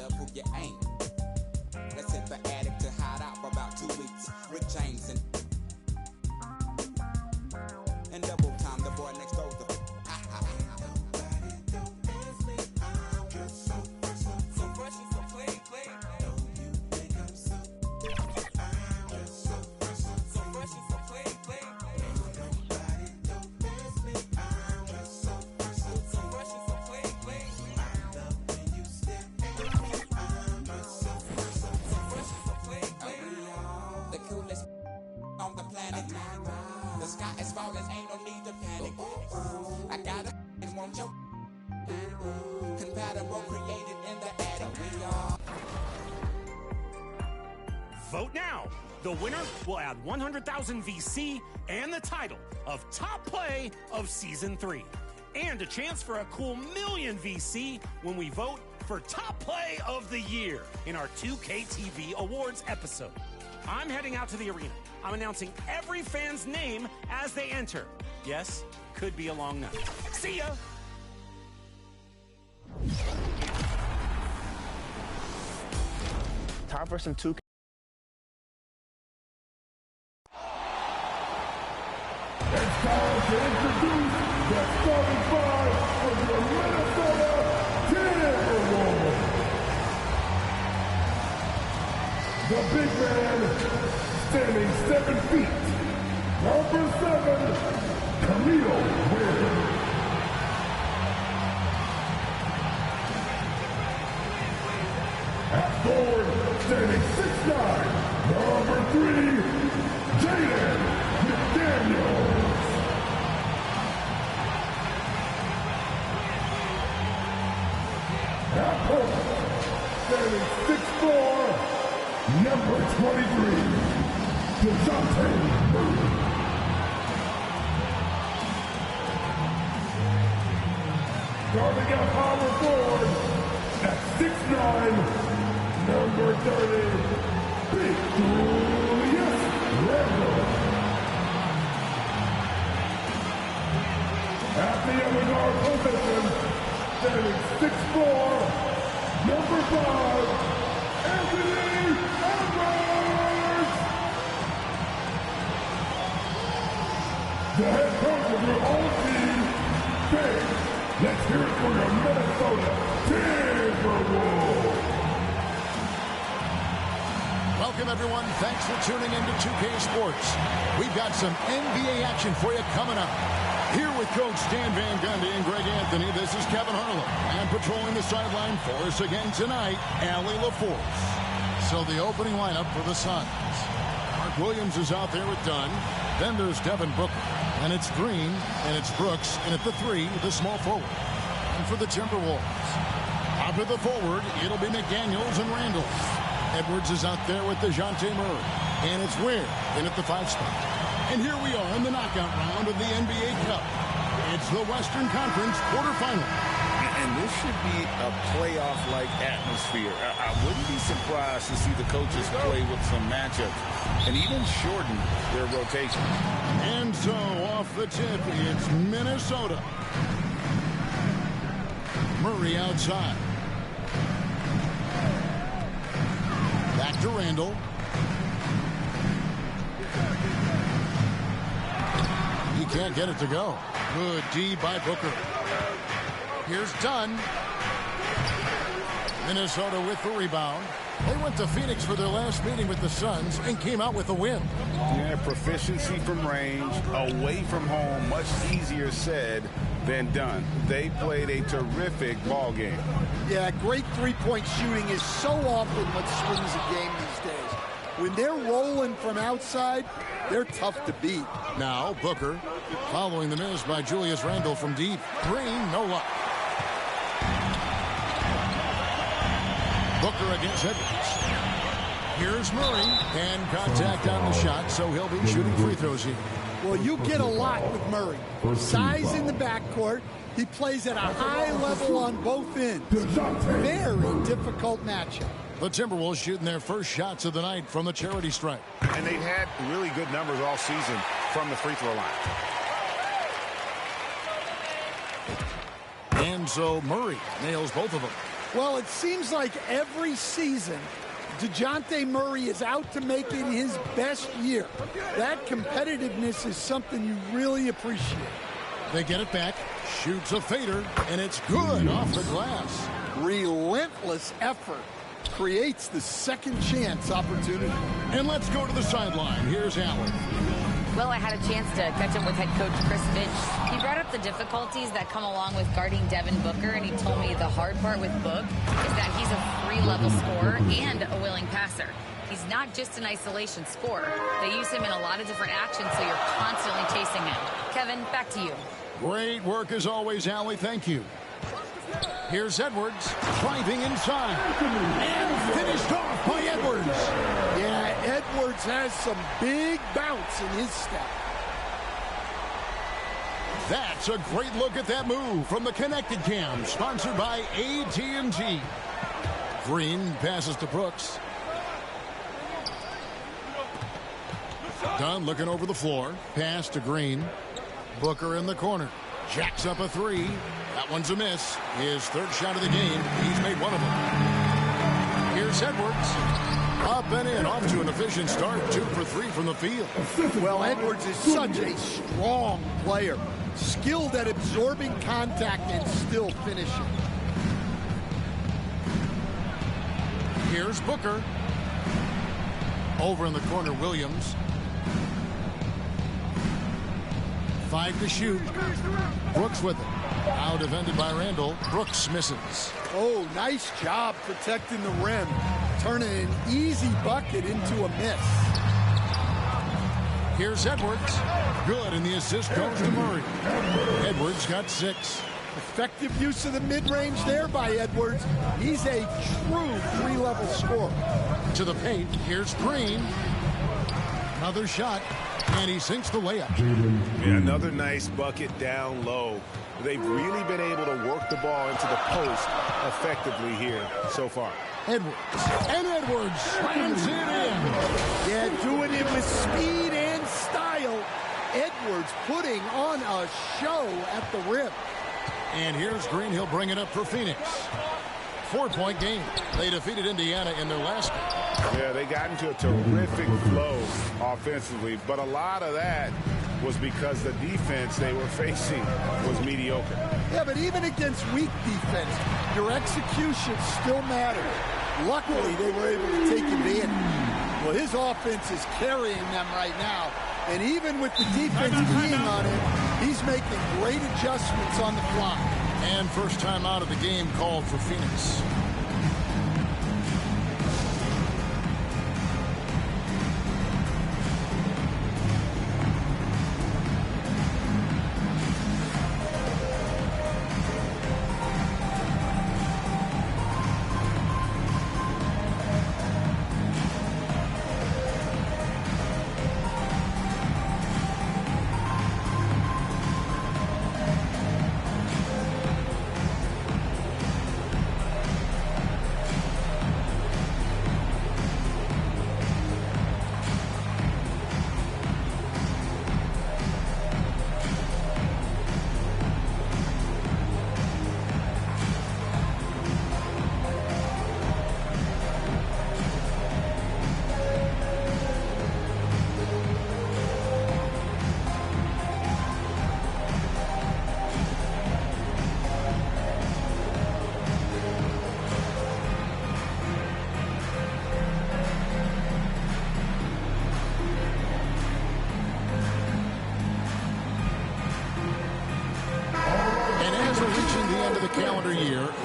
love who you ain't. Let's hit the attic to hide out for about 2 weeks. Rick James and double time, the boy next door. On the planet, the sky is falling, ain't no need to panic. I got a want you compatible, created in the attic. We are. Vote now. The winner will add 100,000 VC and the title of Top Play of Season 3. And a chance for a cool million VC when we vote for Top Play of the Year in our 2K TV Awards episode. I'm heading out to the arena. I'm announcing every fan's name as they enter. Yes, could be a long night. See ya! Time for some 2K. It's time to introduce the starting five for the Minnesota Timberwolves. The big man, standing 7 feet, number 7, Camille Williams. At forward, standing 6'9", number 3, Jaden McDaniels. At point, standing 6'4", number 23, DeJounte Murray. Starting at power forward, at 6'9", number 30, Big Julius Randle. At the other guard position, standing 6'4", number 5, Anthony Edwards. The head coach of your own team, Dave. Let's hear it for your Minnesota Timberwolves. Welcome, everyone. Thanks for tuning in to 2K Sports. We've got some NBA action for you coming up. Here with Coach Dan Van Gundy and Greg Anthony, this is Kevin Harlan. And patrolling the sideline for us again tonight, Allie LaForce. So the opening lineup for the Suns. Mark Williams is out there with Dunn. Then there's Devin Booker. And it's Green, and it's Brooks, and at the 3, the small forward. And for the Timberwolves, out of the forward, it'll be McDaniels and Randall. Edwards is out there with DeJounte Murray. And it's Ware in at the 5 spot. And here we are in the knockout round of the NBA Cup. It's the Western Conference quarterfinal. And this should be a playoff-like atmosphere. I wouldn't be surprised to see the coaches play with some matchups and even shorten their rotation. And so off the tip, it's Minnesota. Murray outside. Back to Randall. He can't get it to go. Good D by Booker. Here's Dunn. Minnesota with the rebound. They went to Phoenix for their last meeting with the Suns and came out with a win. Yeah, proficiency from range, away from home, much easier said than done. They played a terrific ball game. Yeah, great three-point shooting is so often what swings a game these days. When they're rolling from outside, they're tough to beat. Now Booker following the miss by Julius Randle from deep. Green, no luck. Booker against Edwards. Here's Murray, and contact on the shot, so he'll be shooting free throws here. Well, you get a lot with Murray. Size in the backcourt. He plays at a high level on both ends. Very difficult matchup. The Timberwolves shooting their first shots of the night from the charity stripe. And they've had really good numbers all season from the free throw line. And so Murray nails both of them. Well, it seems like every season, DeJounte Murray is out to make it his best year. That competitiveness is something you really appreciate. They get it back, shoots a fader, and it's good off the glass. Relentless effort creates the second chance opportunity. And let's go to the sideline. Here's Allen. Well, I had a chance to catch up with head coach Chris Finch. He brought up the difficulties that come along with guarding Devin Booker, and he told me the hard part with Book is that he's a free-level scorer and a willing passer. He's not just an isolation scorer. They use him in a lot of different actions, so you're constantly chasing him. Kevin, back to you. Great work as always, Allie. Thank you. Here's Edwards driving inside and finished off by Edwards. Yeah, Edwards has some big bounce in his step. That's a great look at that move from the Connected Cam, sponsored by AT&T. Green passes to Brooks. Dunn looking over the floor. Pass to Green. Booker in the corner. Jacks up a three. That one's a miss. His third shot of the game. He's made one of them. Here's Edwards. Up and in. Off to an efficient start. 2 for 3 from the field. Well, Edwards is such a strong player. Skilled at absorbing contact and still finishing. Here's Booker. Over in the corner, Williams. 5 to shoot. Brooks with it. Now defended by Randall. Brooks misses. Oh, nice job protecting the rim. Turning an easy bucket into a miss. Here's Edwards. Good, and the assist goes to Murray. Edwards got 6. Effective use of the mid-range there by Edwards. He's a true three-level scorer. To the paint. Here's Green. Another shot. And he sinks the layup. Yeah, another nice bucket down low. They've really been able to work the ball into the post effectively here so far. Edwards. And Edwards slams it in. Yeah, doing it with speed and style. Edwards putting on a show at the rim. And here's Green. He'll bring it up for Phoenix. 4-point game. They defeated Indiana in their last game. Yeah, they got into a terrific flow offensively, but a lot of that was because the defense they were facing was mediocre. Yeah, but even against weak defense, your execution still mattered. Luckily, they were able to take advantage. Well, his offense is carrying them right now, and even with the defense being on him, he's making great adjustments on the fly. And first time out of the game called for Phoenix.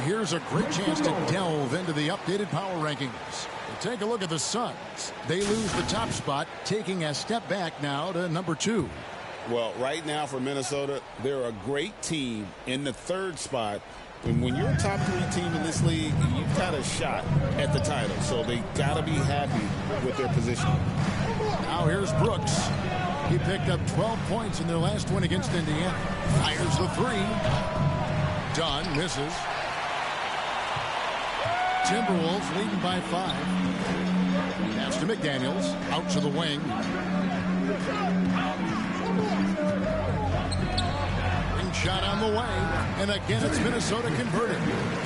Here's a great chance to delve into the updated power rankings. Take a look at the Suns. They lose the top spot, taking a step back now to number 2. Well, right now for Minnesota, they're a great team in the 3rd spot. And when you're a top 3 team in this league, you've got a shot at the title. So they got to be happy with their position. Now here's Brooks. He picked up 12 points in their last win against Indiana. Fires the 3. Dunn misses. Timberwolves leading by 5. Pass to McDaniels. Out to the wing. Ring shot on the way. And again, it's Minnesota converted.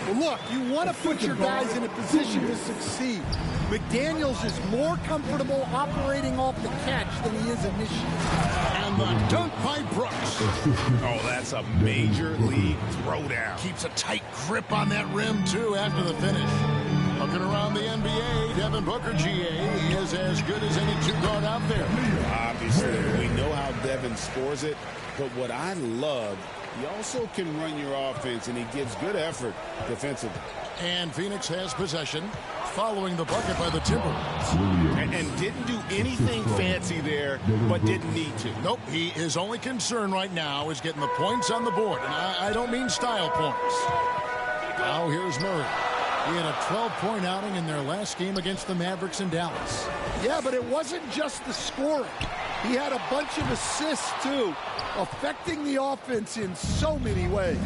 Well, look, you want to put your guys in a position to succeed. McDaniels is more comfortable operating off the catch than he is initiating. And the dunk by Brooks. Oh, that's a major league throwdown. Keeps a tight grip on that rim, too, after the finish. Looking around the NBA, Devin Booker, GA, he is as good as any two-guard out there. Obviously, we know how Devin scores it, but what I love, he also can run your offense, and he gives good effort defensively. And Phoenix has possession, following the bucket by the Timberwolves. And didn't do anything fancy there, but didn't need to. Nope, his only concern right now is getting the points on the board, and I don't mean style points. Now here's Murray. He had a 12-point outing in their last game against the Mavericks in Dallas. Yeah, but it wasn't just the scoring. He had a bunch of assists, too, affecting the offense in so many ways.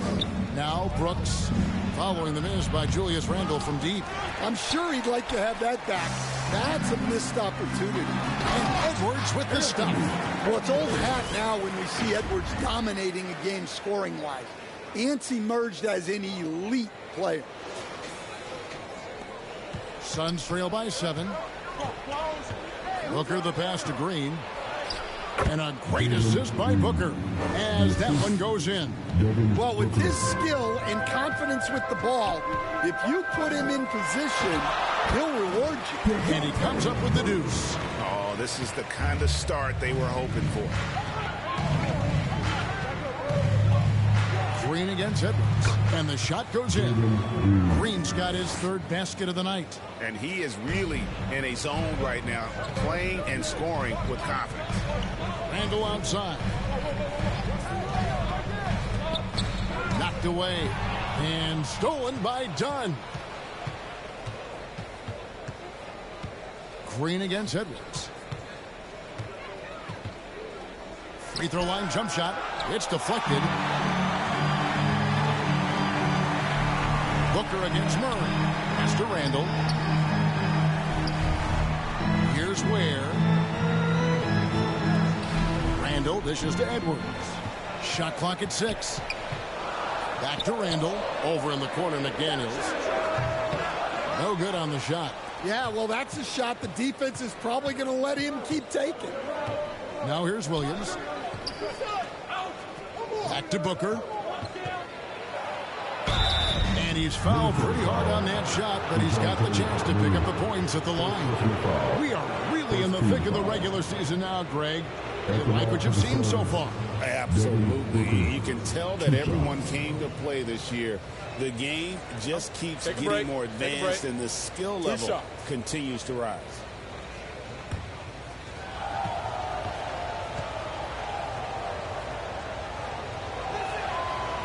Now Brooks, following the miss by Julius Randle from deep. I'm sure he'd like to have that back. That's a missed opportunity. And Edwards with the stuff. Well, it's old hat now when we see Edwards dominating a game scoring-wise. Ants emerged as an elite player. Suns trail by 7. Booker the pass to Green. And a great assist by Booker as that one goes in. Well, with his skill and confidence with the ball, if you put him in position, he'll reward you. And he comes up with the deuce. Oh, this is the kind of start they were hoping for. Green against Edwards. And the shot goes in. Green's got his third basket of the night. And he is really in a zone right now, playing and scoring with confidence. Randle outside. Knocked away. And stolen by Dunn. Green against Edwards. Free throw line jump shot. It's deflected. Booker against Murray. Pass to Randle. Here's Ware. Randle dishes to Edwards. Shot clock at 6. Back to Randle. Over in the corner, McDaniels. No good on the shot. Yeah, well, that's a shot the defense is probably going to let him keep taking. Now here's Williams. Back to Booker. And he's fouled pretty hard on that shot, but he's got the chance to pick up the points at the line. We are really in the thick of the regular season now, Greg. You like what you've seen so far? Absolutely. You can tell that everyone came to play this year. The game just keeps getting more advanced, and the skill level continues to rise.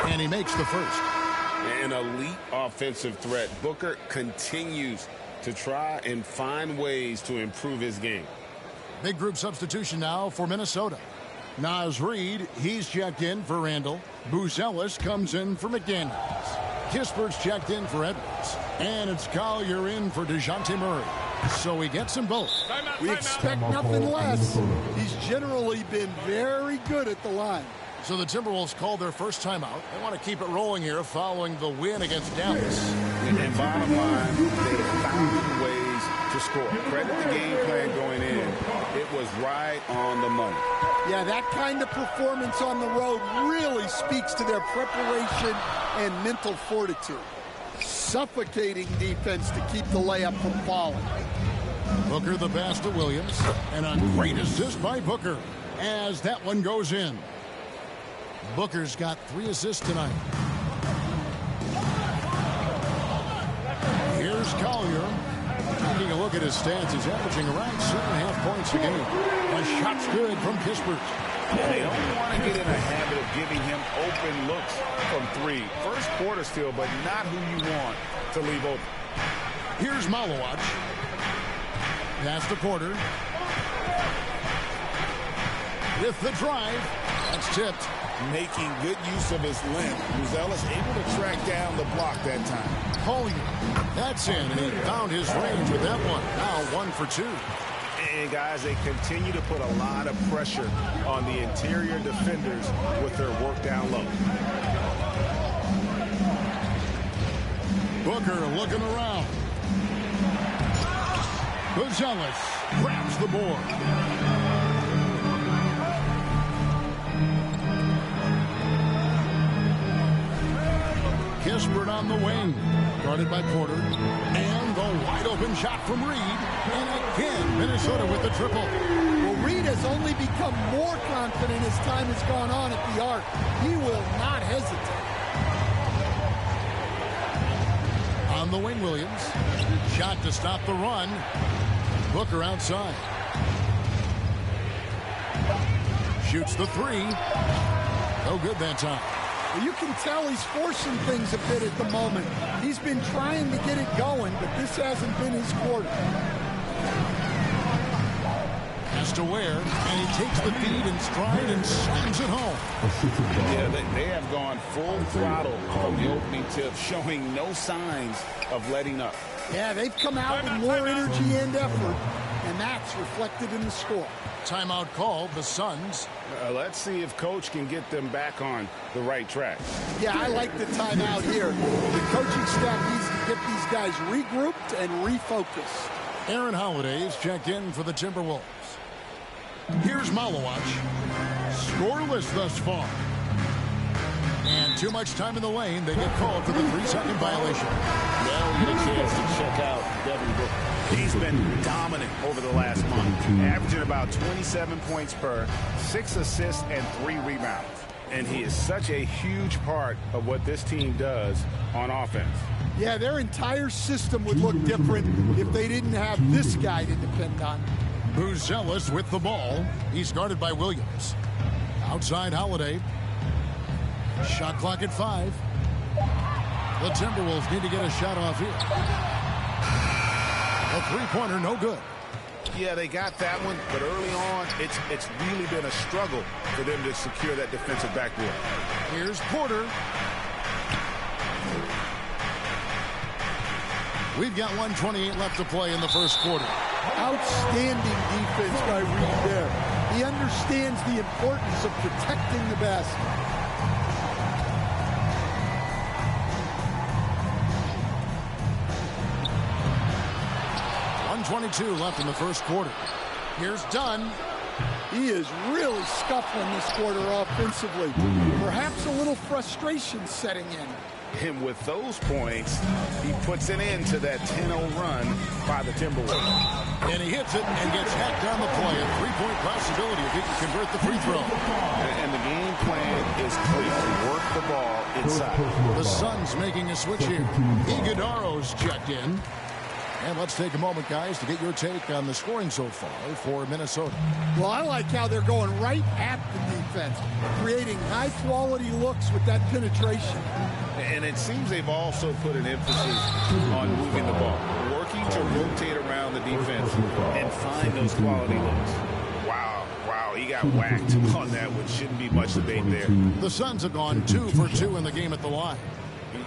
And he makes the first. An elite offensive threat. Booker continues to try and find ways to improve his game. Big group substitution now for Minnesota. Naz Reid, he's checked in for Randle. Booz comes in for McDaniels. Kispert's checked in for Edwards. And it's Collier in for DeJounte Murray. So he gets them both. We expect nothing less. He's generally been very good at the line. So the Timberwolves called their first timeout. They want to keep it rolling here following the win against Dallas. And bottom line, they found ways to score. Credit the game plan going in. It was right on the money. Yeah, that kind of performance on the road really speaks to their preparation and mental fortitude. Suffocating defense to keep the layup from falling. Booker the pass to Williams. And a great assist by Booker as that one goes in. Booker's got 3 assists tonight. Here's Collier. Taking a look at his stats, he's averaging around 7.5 points a game. A shot's good from Kispert. They don't want to get in a habit of giving him open looks from 3. First quarter still, but not who you want to leave open. Here's Malawach. Pass to Porter. With the drive. That's tipped. Making good use of his length. Booz able to track down the block that time. Collier. That's in, and he found his range with that one. Now 1 for 2. And guys, they continue to put a lot of pressure on the interior defenders with their work down low. Booker looking around. Buzelis grabs the board. Kispert on the wing. Guarded by Porter. And the wide open shot from Reed. And again, Minnesota with the triple. Well, Reed has only become more confident as time has gone on at the arc. He will not hesitate. On the wing, Williams. Shot to stop the run. Booker outside. Shoots the three. No good that time. Well, you can tell he's forcing things a bit at the moment. He's been trying to get it going, but this hasn't been his quarter. Has to wear, and he takes the feed in stride and slams it home. Yeah, they have gone full throttle from the opening tip, showing no signs of letting up. Yeah, they've come out with more energy and effort, and that's reflected in the score. Timeout called, the Suns. Let's see if Coach can get them back on the right track. Yeah, I like the timeout here. The coaching staff needs to get these guys regrouped and refocused. Aaron Holiday's checked in for the Timberwolves. Here's Malawach. Scoreless thus far. And too much time in the lane. They get called for the 3-second violation. Now we get a chance to check out Devin Booker. He's been dominant over the last month, averaging about 27 points per, 6 assists, and 3 rebounds. And he is such a huge part of what this team does on offense. Yeah, their entire system would look different if they didn't have this guy to depend on. Buzelis with the ball. He's guarded by Williams. Outside Holiday. Shot clock at 5. The Timberwolves need to get a shot off here. A three-pointer, no good. Yeah, they got that one, but early on, it's really been a struggle for them to secure that defensive backboard. Here's Porter. We've got 1:28 left to play in the first quarter. Outstanding defense by Reed there. He understands the importance of protecting the basket. .22 left in the first quarter. Here's Dunn. He is really scuffling this quarter offensively. Perhaps a little frustration setting in. And with those points, he puts an end to that 10-0 run by the Timberwolves. And he hits it and gets hacked down the play. A three-point possibility if he can convert the free throw. And the game plan is clear. Work the ball inside. The Suns making a switch here. Iguodaro's checked in. And let's take a moment, guys, to get your take on the scoring so far for Minnesota. Well, I like how they're going right at the defense, creating high-quality looks with that penetration. And it seems they've also put an emphasis on moving the ball, working to rotate around the defense and find those quality looks. Wow, he got whacked on that one. Shouldn't be much debate there. The Suns have gone 2 for 2 in the game at the line.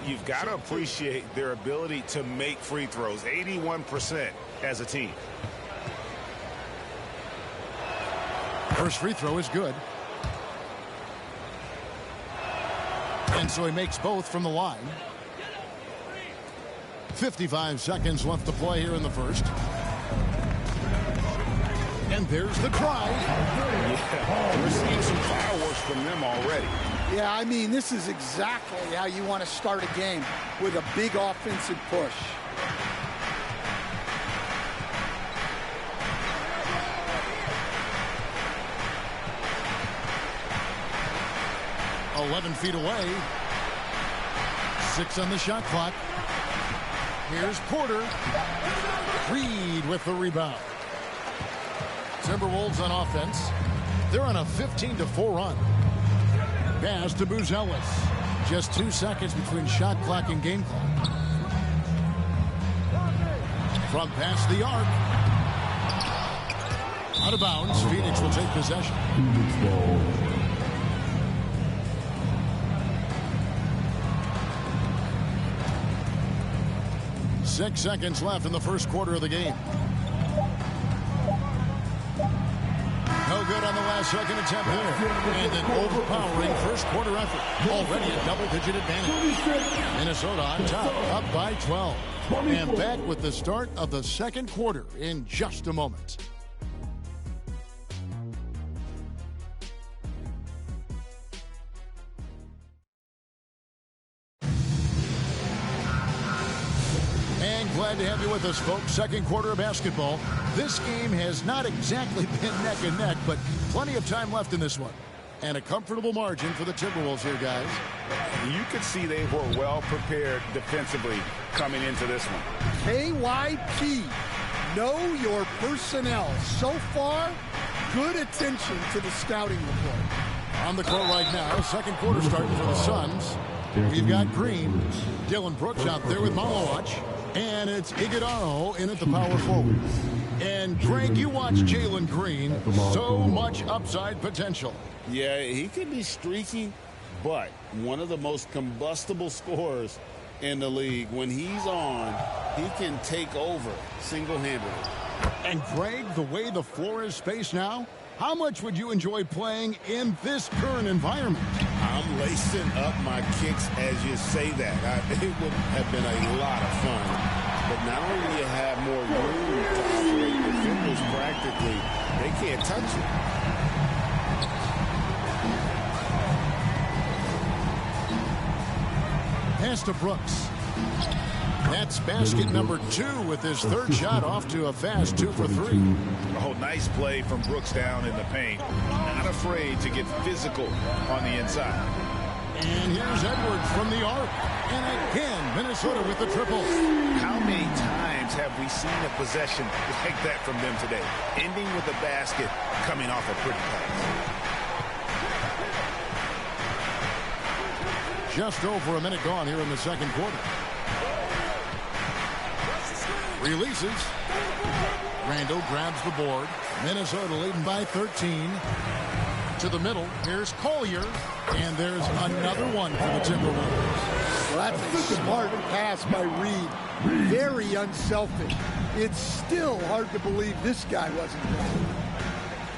You've got to appreciate their ability to make free throws, 81% as a team. First free throw is good. And so he makes both from the line. 55 seconds left to play here in the first. And there's the try. Yeah, we're seeing some fireworks from them already. Yeah, I mean, this is exactly how you want to start a game, with a big offensive push. .11 feet away. 6 on the shot clock. Here's Porter. Reed with the rebound. Timberwolves on offense. They're on a 15-4 run. Pass to Buzelis. Just 2 seconds between shot clock and game clock. From past the arc. Out of bounds. Phoenix will take possession. Ball. 6 seconds left in the first quarter of the game. No good on the last second attempt there. And an overpowering first quarter effort. Already a double-digit advantage. Minnesota on top, up by 12. And back with the start of the second quarter in just a moment. And glad to have you with us, folks. Second quarter of basketball. This game has not exactly been neck and neck, but plenty of time left in this one. And a comfortable margin for the Timberwolves here, guys. You could see they were well prepared defensively coming into this one. KYP, know your personnel. So far, good attention to the scouting report. On the court right now, second quarter starting for the Suns. We've got Green, Dylan Brooks out there with Malawach, and it's Iguodaro in at the power forward. And Greg, you watch Jalen Green, so much upside potential. Yeah, he could be streaky, but one of the most combustible scorers in the league. When he's on, he can take over single-handedly. And Greg, the way the floor is spaced now, how much would you enjoy playing in this current environment? I'm lacing up my kicks as you say that. It would have been a lot of fun. But not only do you have more room to operate, defenders practically, they can't touch you. Pass to Brooks. That's basket number 2 with his third shot off to a fast 2 for 3. Oh, nice play from Brooks down in the paint. Not afraid to get physical on the inside. And here's Edwards from the arc. And again, Minnesota with the triple. How many times have we seen a possession like that from them today? Ending with a basket, coming off a pretty pass. Just over a minute gone here in the second quarter. Releases. Randall grabs the board. Minnesota leading by 13. To the middle. Here's Collier. And there's another one for the Timberwolves. Well, that's a smart pass by Reed. Very unselfish. It's still hard to believe this guy wasn't there.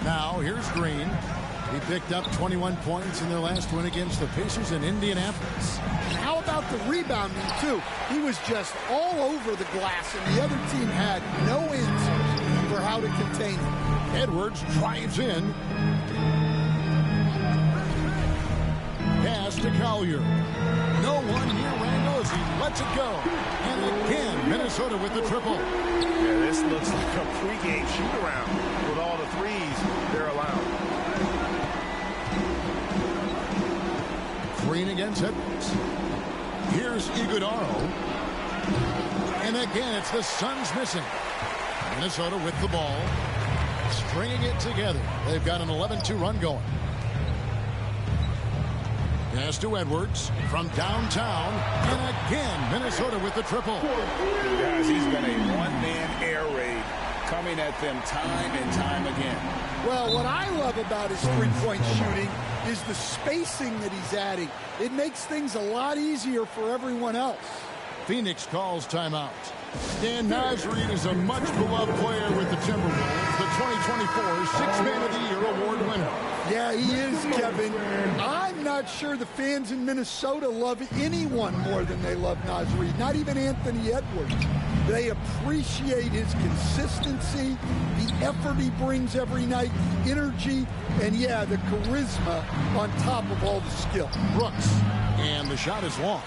Now, here's Green. He picked up 21 points in their last win against the Pacers in Indianapolis. And how about the rebounding, too? He was just all over the glass, and the other team had no answers for how to contain him. Edwards drives in. Pass to Collier. No one near Randall as he lets it go. And again, Minnesota with the triple. Yeah, this looks like a pregame shoot-around with all the threes they're allowed. Green against Edwards. Here's Iguodaro. And again, it's the Suns missing. Minnesota with the ball. Stringing it together. They've got an 11-2 run going. Pass to Edwards from downtown. And again, Minnesota with the triple. Guys, he's been a one-man air raid coming at them time and time again. Well, what I love about his three-point shooting is the spacing that he's adding. It makes things a lot easier for everyone else. Phoenix calls timeout. Dan Nasri is a much-beloved player with the Timberwolves, the 2024 Sixth Man of the Year award winner. Yeah, he is, Kevin. I'm not sure the fans in Minnesota love anyone more than they love Nasri, not even Anthony Edwards. They appreciate his consistency, the effort he brings every night, the energy, and, yeah, the charisma on top of all the skill. Brooks, and the shot is long.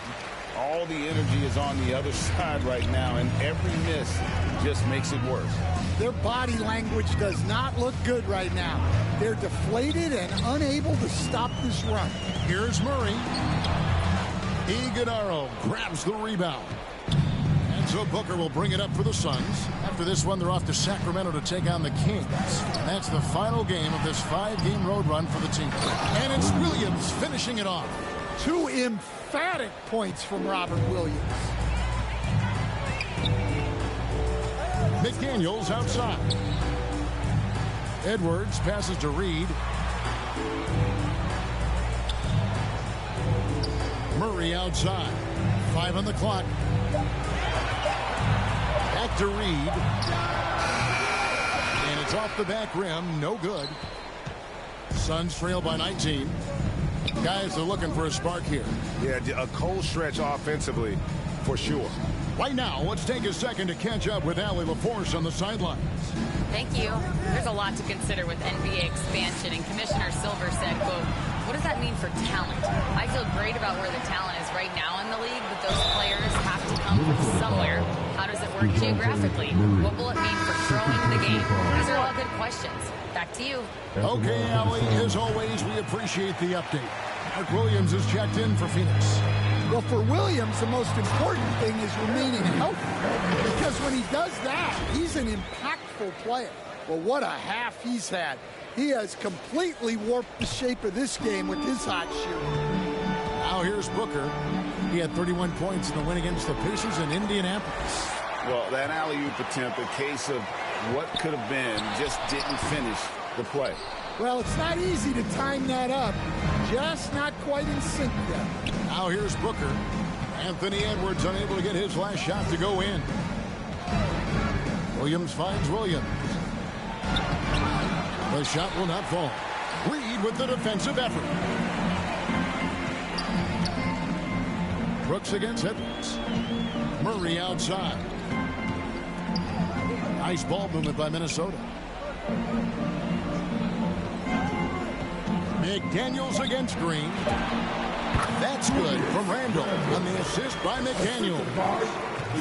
All the energy is on the other side right now, and every miss just makes it worse. Their body language does not look good right now. They're deflated and unable to stop this run. Here's Murray. Iguodaro grabs the rebound. And so Booker will bring it up for the Suns. After this one, they're off to Sacramento to take on the Kings. And that's the final game of this 5-game road run for the team. And it's Williams finishing it off. 2 emphatic points from Robert Williams. McDaniels outside. Edwards passes to Reed. Murray outside. 5 on the clock. Back to Reed. And it's off the back rim. No good. Suns trail by 19. Guys are looking for a spark here. Yeah, a cold stretch offensively for sure. Right now, let's take a second to catch up with Allie LaForce on the sidelines. Thank you. There's a lot to consider with NBA expansion, and Commissioner Silver said, quote, what does that mean for talent? I feel great about where the talent is right now in the league, but those players have to come from somewhere. How does it work geographically? What will it mean for growing the game? These are all good questions. Back to you. Okay, Allie, as always, we appreciate the update. Mark Williams has checked in for Phoenix. Well, for Williams, the most important thing is remaining healthy. Because when he does that, he's an impactful player. Well, what a half he's had. He has completely warped the shape of this game with his hot shooting. Now here's Booker. He had 31 points in the win against the Pacers in Indianapolis. Well, that alley-oop attempt, a case of what could have been, just didn't finish the play. Well, it's not easy to time that up. Just not quite in sync yet. Now here's Booker. Anthony Edwards unable to get his last shot to go in. Williams finds Williams. The shot will not fall. Reed with the defensive effort. Brooks against Edwards. Murray outside. Nice ball movement by Minnesota. McDaniels against Green. That's good from Randall on the assist by McDaniels.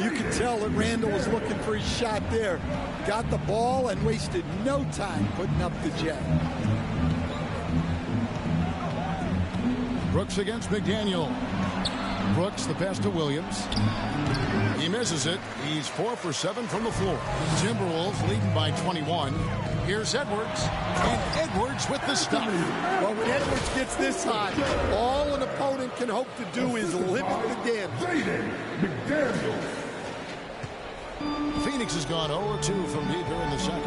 You can tell that Randall was looking for his shot there. Got the ball and wasted no time putting up the jet. Brooks against McDaniel. Brooks, the pass to Williams. He misses it. He's 4 for 7 from the floor. Timberwolves leading by 21. Here's Edwards. And Edwards with the stop. Well, when Edwards gets this hot, all an opponent can hope to do is limit the damage. Phoenix has gone 0-2 from deep here in the second.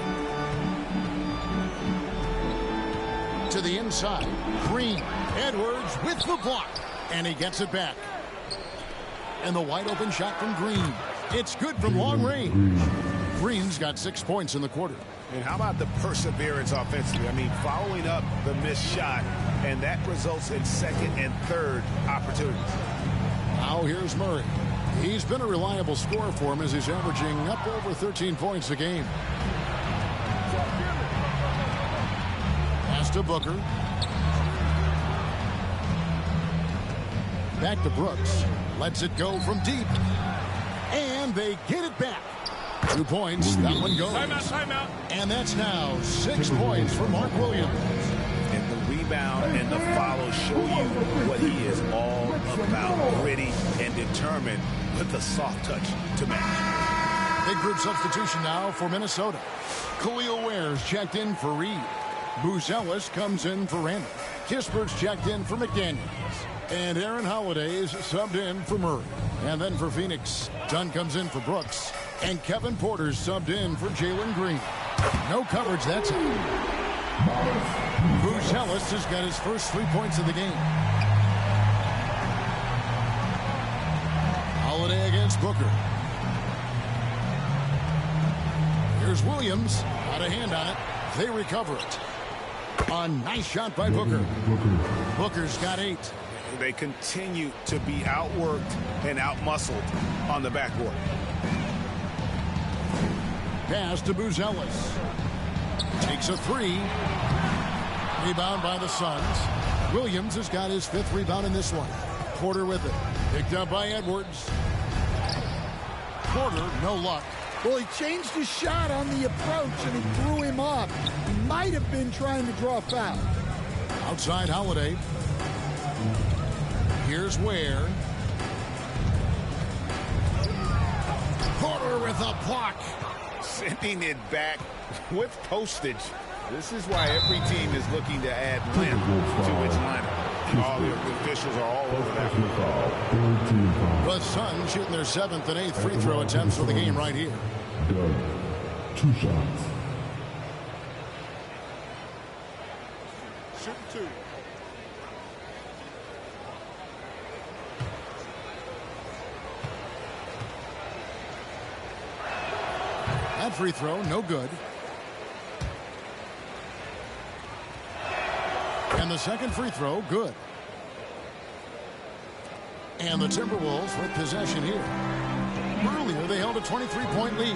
To the inside. Green. Edwards with the block. And he gets it back. And the wide open shot from Green. It's good from long range. Green's got 6 points in the quarter. And how about the perseverance offensively? I mean, following up the missed shot, and that results in second and third opportunities. Now here's Murray. He's been a reliable scorer for him as he's averaging up over 13 points a game. Pass to Booker. Back to Brooks. Lets it go from deep. And they get it back. 2 points. That one goes. Timeout. And that's now 6 points for Mark Williams. And the rebound and the follow show you what he is all about. Gritty and determined with a soft touch to match. Big group substitution now for Minnesota. Khalil Ware's checked in for Reed. Buzelis comes in for Randall. Kispert's checked in for McDaniels. And Aaron Holiday's subbed in for Murray. And then for Phoenix, Dunn comes in for Brooks. And Kevin Porter's subbed in for Jalen Green. No coverage, that's it. Buzelis has got his first 3 points of the game. Holiday against Booker. Here's Williams. Got a hand on it. They recover it. A nice shot by Booker. Booker's got 8. They continue to be outworked and outmuscled on the backboard. Pass to Buzelis. Takes a 3. Rebound by the Suns. Williams has got his 5th rebound in this one. Porter with it. Picked up by Edwards. Porter, no luck. Well, he changed his shot on the approach and he threw him off. He might have been trying to draw a foul. Outside Holiday. Here's Ware. Porter with a block. Sending it back with postage. This is why every team is looking to add length to its lineup. All the officials are all over that. The Suns shooting their 7th and 8th free throw attempts for the game right here. Doug, 2 shots. Shoot 2. That free throw, no good. And the second free throw, good. And the Timberwolves with possession here. Earlier, they held a 23-point lead.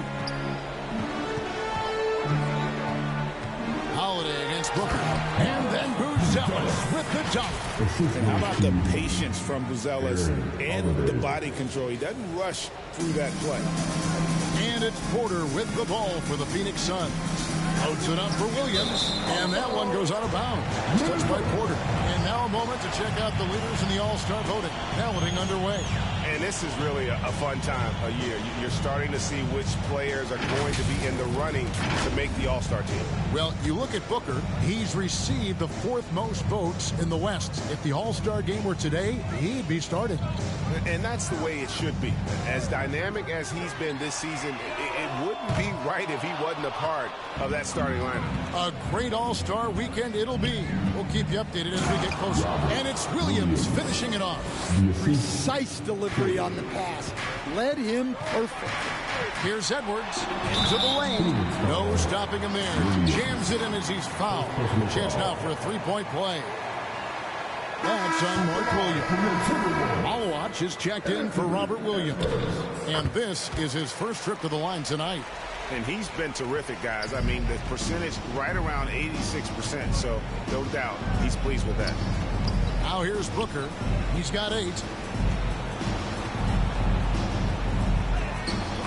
Holiday against Booker. And then Buzelis with the dunk. And how about the patience from Buzelis and the body control? He doesn't rush through that play. And it's Porter with the ball for the Phoenix Suns. Loads it up for Williams, and that one goes out of bounds. Touched by Porter. And now a moment to check out the leaders in the All-Star voting. Balloting underway. And this is really a fun time of year. You're starting to see which players are going to be in the running to make the All-Star team. Well, you look at Booker, he's received the 4th most votes in the West. If the All-Star game were today, he'd be started. And that's the way it should be. As dynamic as he's been this season, it wouldn't be right if he wasn't a part of that starting lineup. A great All-Star weekend it'll be. We'll keep you updated as we get closer. And it's Williams finishing it off. Precise delivery on the pass. Led him perfect. Here's Edwards into the lane. No stopping him there. Jams it in as he's fouled. Chance now for a 3-point play. That's on Mark Williams. Malawatch is checked in for Robert Williams. And this is his first trip to the line tonight. And he's been terrific, guys. I mean, the percentage right around 86%. So no doubt he's pleased with that. Now here's Booker. He's got 8.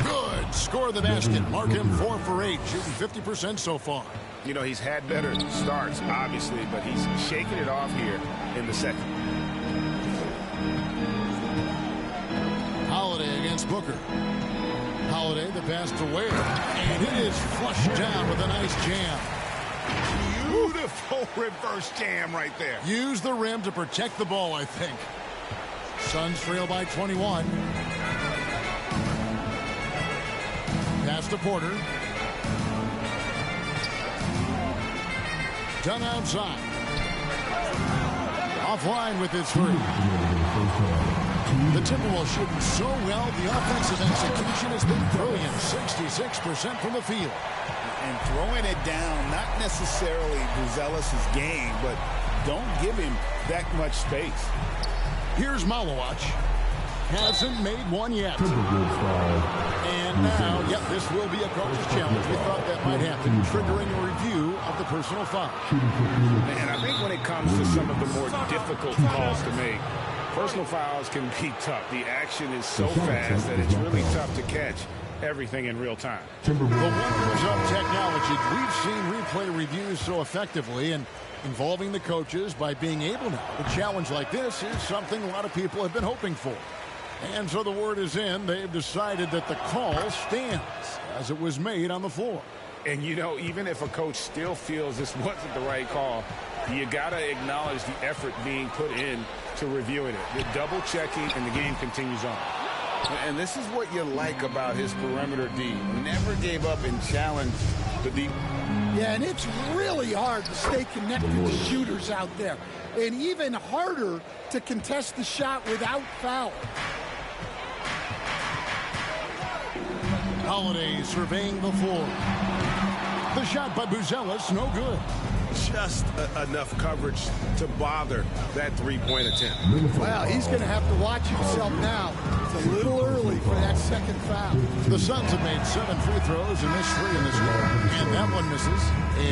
Good. Score the basket. Mark him 4 for 8. Shooting 50% so far. You know, he's had better starts, obviously, but he's shaking it off here in the second. Holiday against Booker. Holiday, the pass to Ware. And it is flushed down with a nice jam. Beautiful reverse jam right there. Use the rim to protect the ball, I think. Suns trail by 21. Pass to Porter. Done outside. Offline with his 3. The Timberwolves shooting so well. The offensive execution has been brilliant. 66% from the field. And throwing it down, not necessarily Buzelis' game, but don't give him that much space. Here's Malawatch. Hasn't made one yet. And now, yep, this will be a coach's challenge. We thought that might happen, triggering a review of the personal foul. And I think when it comes to some of the more difficult calls to make, personal fouls can be tough. The action is so fast that it's really tough to catch everything in real time. The wonders of technology. We've seen replay reviews so effectively, and involving the coaches by being able now to challenge like this is something a lot of people have been hoping for. And so the word is in. They've decided that the call stands as it was made on the floor. And, you know, even if a coach still feels this wasn't the right call, you got to acknowledge the effort being put in to reviewing it. The double checking, and the game continues on. And this is what you like about his perimeter D. Never gave up and challenged the deep. Yeah, and it's really hard to stay connected to shooters out there. And even harder to contest the shot without foul. Holiday surveying the floor. The shot by Buzelis, no good. Just enough coverage to bother that three-point attempt. Well, he's going to have to watch himself now. It's a little early for that second foul. The Suns have made 7 free throws and missed 3 in this game. And that one misses.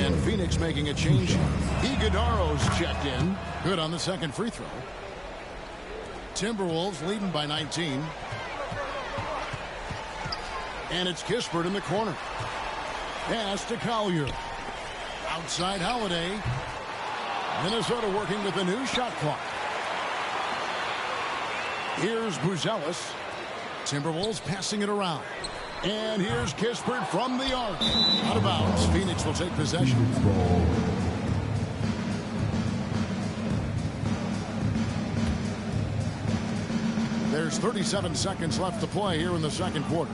And Phoenix making a change. Iguodaro's checked in. Good on the second free throw. Timberwolves leading by 19. And it's Kispert in the corner. Pass to Collier. Outside Holiday. Minnesota working with a new shot clock. Here's Buzelis. Timberwolves passing it around. And here's Kispert from the arc. Out of bounds. Phoenix will take possession. There's 37 seconds left to play here in the second quarter.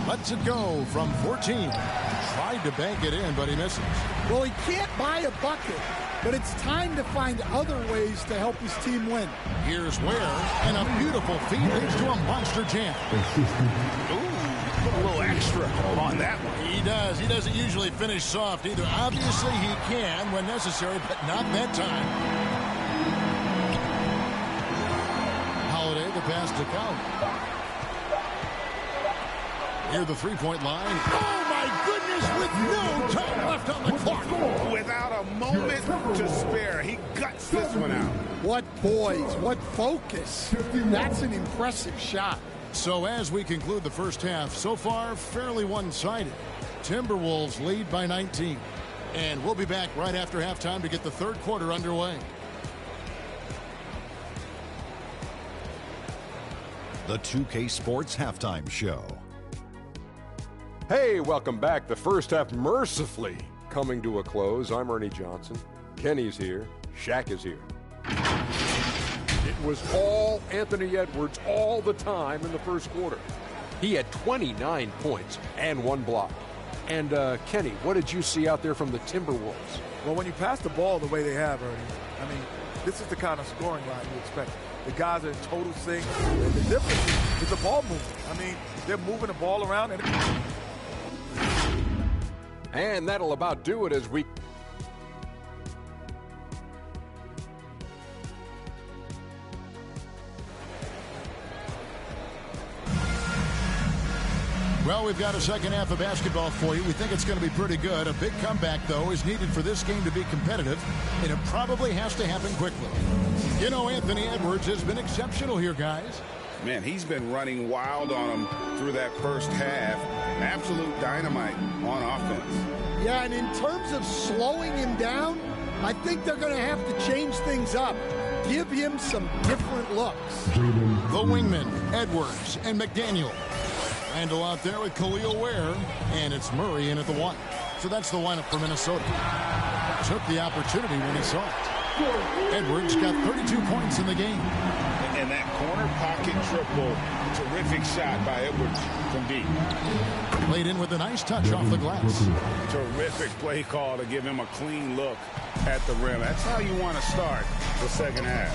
Lets it go from 14. Tried to bank it in, but he misses. Well, he can't buy a bucket, but it's time to find other ways to help his team win. Here's Ware, and a beautiful feed leads to a monster jam. Ooh, put a little extra on that one. He does. He doesn't usually finish soft either. Obviously, he can when necessary, but not that time. Holiday, the pass to Count. Near the three-point line. Oh, my goodness, with no time left on the clock. Without a moment to spare, he guts this one out. What poise, what focus. That's an impressive shot. So as we conclude the first half, so far fairly one-sided. Timberwolves lead by 19. And we'll be back right after halftime to get the third quarter underway. The 2K Sports Halftime Show. Hey, welcome back. The first half mercifully coming to a close. I'm Ernie Johnson. Kenny's here. Shaq is here. It was all Anthony Edwards all the time in the first quarter. He had 29 points and 1 block. And Kenny, what did you see out there from the Timberwolves? Well, when you pass the ball the way they have, Ernie, I mean, this is the kind of scoring line you expect. The guys are in total sync. And the difference is the ball movement. I mean, they're moving the ball around. And that'll about do it as we... Well, we've got a second half of basketball for you. We think it's going to be pretty good. A big comeback, though, is needed for this game to be competitive, and it probably has to happen quickly. You know, Anthony Edwards has been exceptional here, guys. Man, he's been running wild on him through that first half. Absolute dynamite on offense. Yeah, and in terms of slowing him down, I think they're going to have to change things up. Give him some different looks. The wingmen, Edwards and McDaniel. Randall out there with Khalil Ware, and it's Murray in at the 1. So that's the lineup for Minnesota. Took the opportunity when he saw it. Edwards got 32 points in the game. And that corner pocket triple, terrific shot by Edwards from deep. Played in with a nice touch off the glass. Terrific play call to give him a clean look at the rim. That's how you want to start the second half.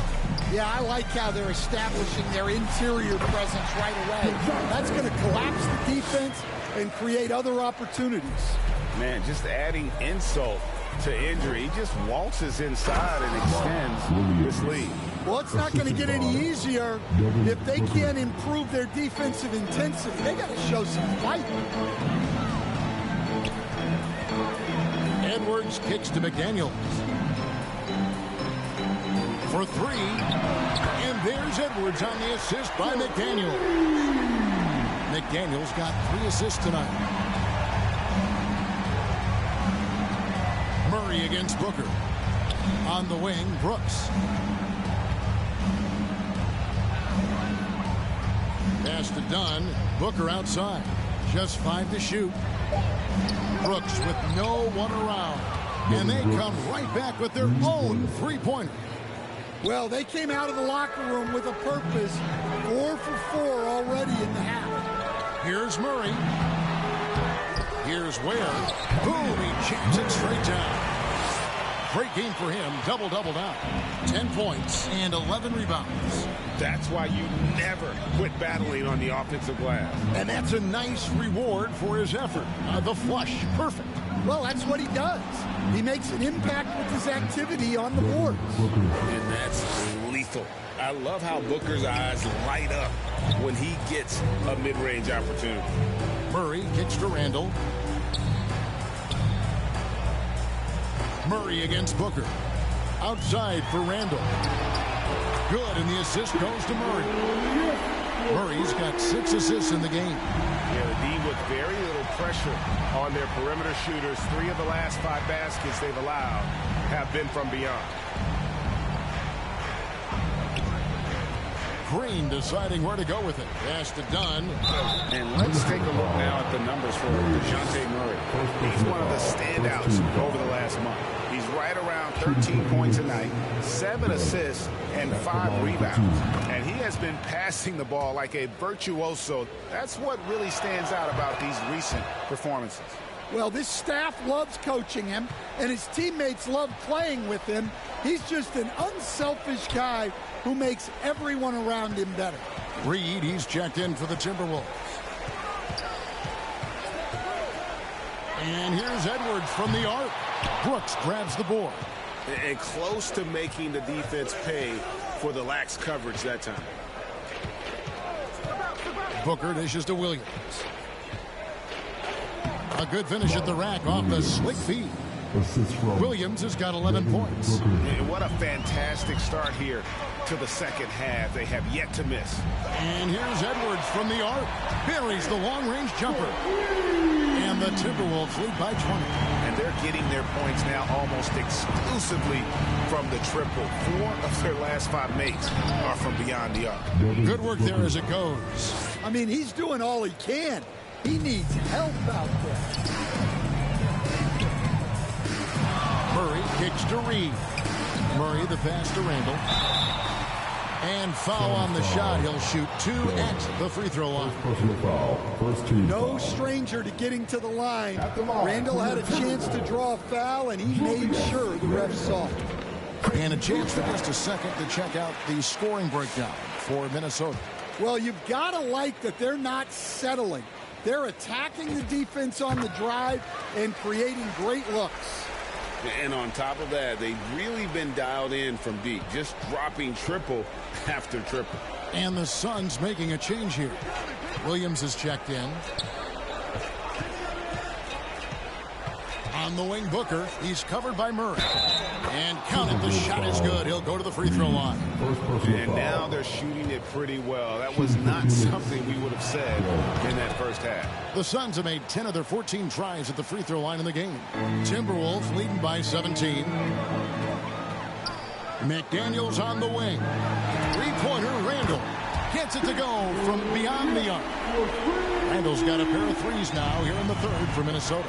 Yeah, I like how they're establishing their interior presence right away. That's going to collapse the defense and create other opportunities. Man, just adding insult to injury. He just waltzes inside and extends this lead. Well, it's not going to get any easier if they can't improve their defensive intensity. They got to show some fight. Edwards kicks to McDaniel. For 3. And there's Edwards on the assist by McDaniel. McDaniel's got 3 assists tonight. Murray against Booker. On the wing, Brooks. Pass to Dunn. Booker outside. Just 5 to shoot. Brooks with no one around. And they come right back with their own three-pointer. Well, they came out of the locker room with a purpose. 4 for 4 already in the half. Here's Murray. Here's Ware. Boom, he jams it straight down. Great game for him. Double-double down. 10 points and 11 rebounds. That's why you never quit battling on the offensive glass. And that's a nice reward for his effort. The flush. Perfect. Well, that's what he does. He makes an impact with his activity on the boards. And that's lethal. I love how Booker's eyes light up when he gets a mid-range opportunity. Murray kicks to Randall. Murray against Booker. Outside for Randall. Good, and the assist goes to Murray. Murray's got 6 assists in the game. Yeah, the D with very little pressure on their perimeter shooters. 3 of the last 5 baskets they've allowed have been from beyond. Green deciding where to go with it. Pass to Dunn. And let's take a look now at the numbers for DeJounte Murray. He's one of the standouts over the last month. He's right around 13 points a night, 7 assists, and 5 rebounds. And he has been passing the ball like a virtuoso. That's what really stands out about these recent performances. Well, this staff loves coaching him, and his teammates love playing with him. He's just an unselfish guy who makes everyone around him better. Reed, he's checked in for the Timberwolves. And here's Edwards from the arc. Brooks grabs the board. And close to making the defense pay for the lax coverage that time. Booker dishes to Williams. A good finish at the rack off the slick feed. Williams has got 11 points. And what a fantastic start here to the second half. They have yet to miss. And here's Edwards from the arc. Buries the long-range jumper. And the Timberwolves lead by 20. And they're getting their points now almost exclusively from the triple. 4 of their last 5 makes are from beyond the arc. Good work there as it goes. I mean, he's doing all he can. He needs help out there. Murray kicks to Reed. Murray the pass to Randall. And foul on the shot. He'll shoot 2 at the free throw line. No stranger to getting to the line. Randall had a chance to draw a foul, and he made sure the ref saw it. And a chance for just a second to check out the scoring breakdown for Minnesota. Well, you've got to like that they're not settling. They're attacking the defense on the drive and creating great looks. And on top of that, they've really been dialed in from deep, just dropping triple after triple. And the Suns making a change here. Williams is checked in. On the wing, Booker. He's covered by Murray. And count it, the shot is good. He'll go to the free throw line. And now they're shooting it pretty well. That was not something we would have said in that first half. The Suns have made 10 of their 14 tries at the free throw line in the game. Timberwolves leading by 17. McDaniels on the wing. Three-pointer, Randall. Gets it to go from beyond the arc. Randall's got a pair of threes now here in the third for Minnesota.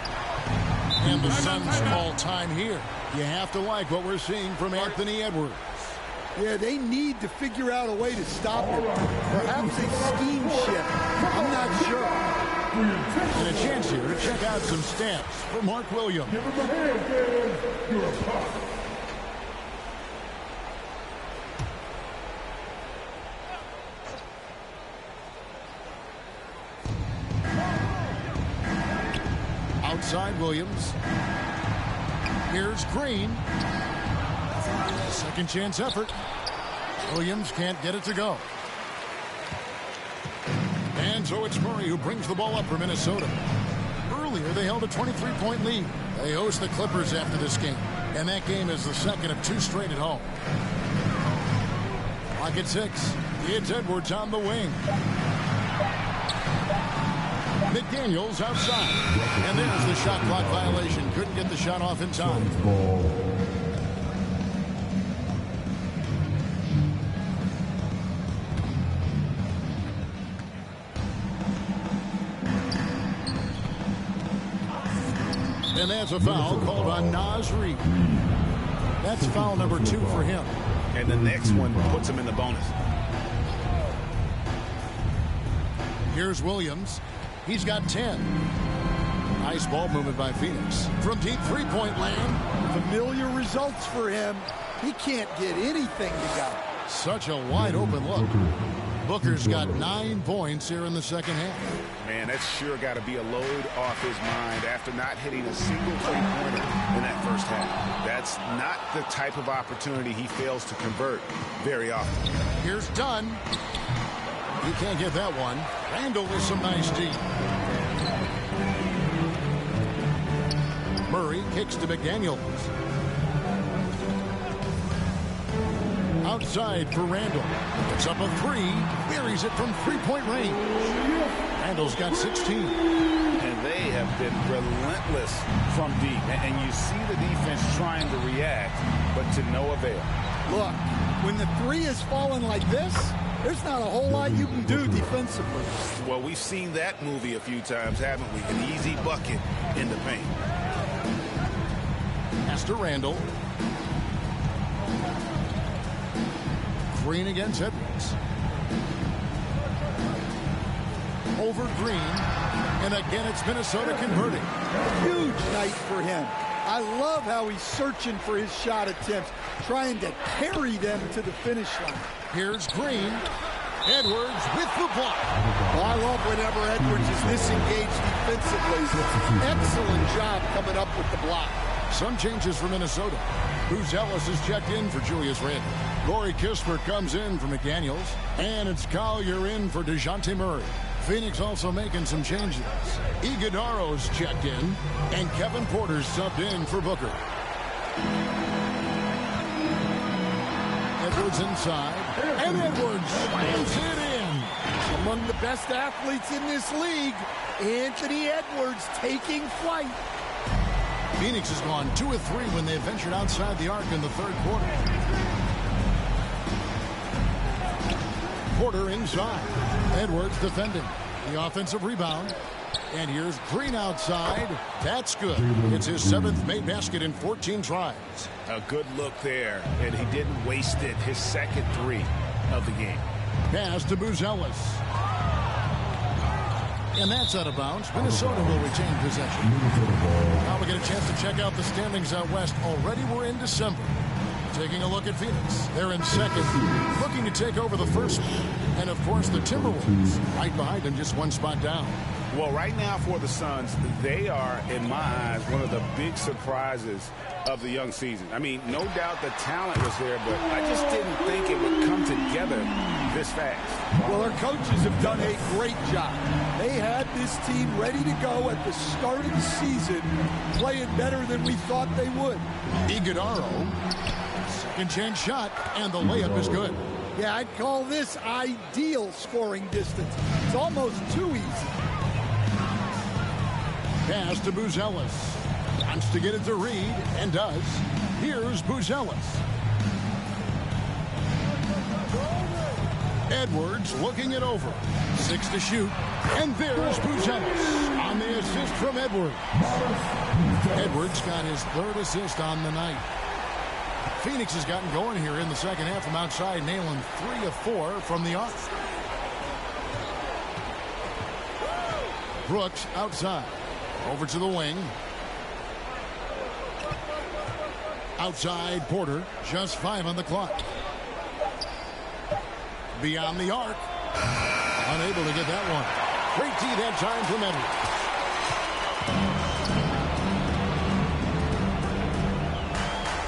And the Suns all time here. You have to like what we're seeing from Anthony Edwards. Yeah, they need to figure out a way to stop him. Perhaps a scheme shift. I'm not sure. And a chance here to check out some stats for Mark Williams. Give him a hand, man. You're a pop. Outside Williams. Here's Green. Second chance effort. Williams can't get it to go. And so it's Murray who brings the ball up for Minnesota. Earlier they held a 23-point lead. They host the Clippers after this game. And that game is the second of 2 straight at home. Clock at 6. It's Edwards on the wing. McDaniels outside. And there's the shot clock violation. Couldn't get the shot off in time. And that's a foul called on Naz Reid. That's foul number 2 for him. And the next one puts him in the bonus. Here's Williams. He's got 10. Nice ball movement by Phoenix. From deep three-point land. Familiar results for him. He can't get anything to go. Such a wide-open look. Booker's got 9 points here in the second half. Man, that's sure got to be a load off his mind after not hitting a single three-pointer in that first half. That's not the type of opportunity he fails to convert very often. Here's Dunn. He can't get that one. Randall with some nice D. Murray kicks to McDaniels. Outside for Randall. It's up a 3. Buries it from three-point range. Randall's got 16. And they have been relentless from deep. And you see the defense trying to react, but to no avail. Look, when the 3 is falling like this, there's not a whole lot you can do defensively. Well, we've seen that movie a few times, haven't we? An easy bucket in the paint. Pass to Randall. Green against Edwards. Over Green. And again, it's Minnesota converting. Huge night for him. I love how he's searching for his shot attempts, trying to carry them to the finish line. Here's Green. Edwards with the block. Well, I love whenever Edwards is disengaged defensively. Excellent job coming up with the block. Some changes for Minnesota. Buzelis is checked in for Julius Randle. Corey Kispert comes in for McDaniels. And it's Collier in for DeJounte Murray. Phoenix also making some changes. Iguodaro's checked in. And Kevin Porter's subbed in for Booker. Edwards inside. And Edwards slams it in. Among the best athletes in this league, Anthony Edwards taking flight. Phoenix has gone 2 of 3 when they ventured outside the arc in the third quarter. Porter inside. Edwards defending. The offensive rebound. And here's Green outside. That's good. It's his 7th made basket in 14 tries. A good look there, and he didn't waste it. His second 3 of the game. Pass to Buzelis. And that's out of bounds. Minnesota will retain possession. Now we get a chance to check out the standings out west. Already we're in December. Taking a look at Phoenix. They're in second, looking to take over the first one. And, of course, the Timberwolves right behind them, just 1 spot down. Well, right now for the Suns, they are, in my eyes, one of the big surprises of the young season. I mean, no doubt the talent was there, but I just didn't think it would come together this fast. Well, our coaches have done a great job. They had this team ready to go at the start of the season, playing better than we thought they would. Iguodaro, second chance shot, and the layup is good. Yeah, I'd call this ideal scoring distance. It's almost too easy. Pass to Buzelis. Wants to get it to Reed, and does. Here's Buzelis. Edwards looking it over. 6 to shoot. And there's Buzelis on the assist from Edwards. Edwards got his 3rd assist on the night. Phoenix has gotten going here in the second half from outside, nailing 3 of 4 from the arc. Brooks outside. Over to the wing. Outside Porter. Just 5 on the clock. Beyond the arc. Unable to get that one. Great D that time from Edwards.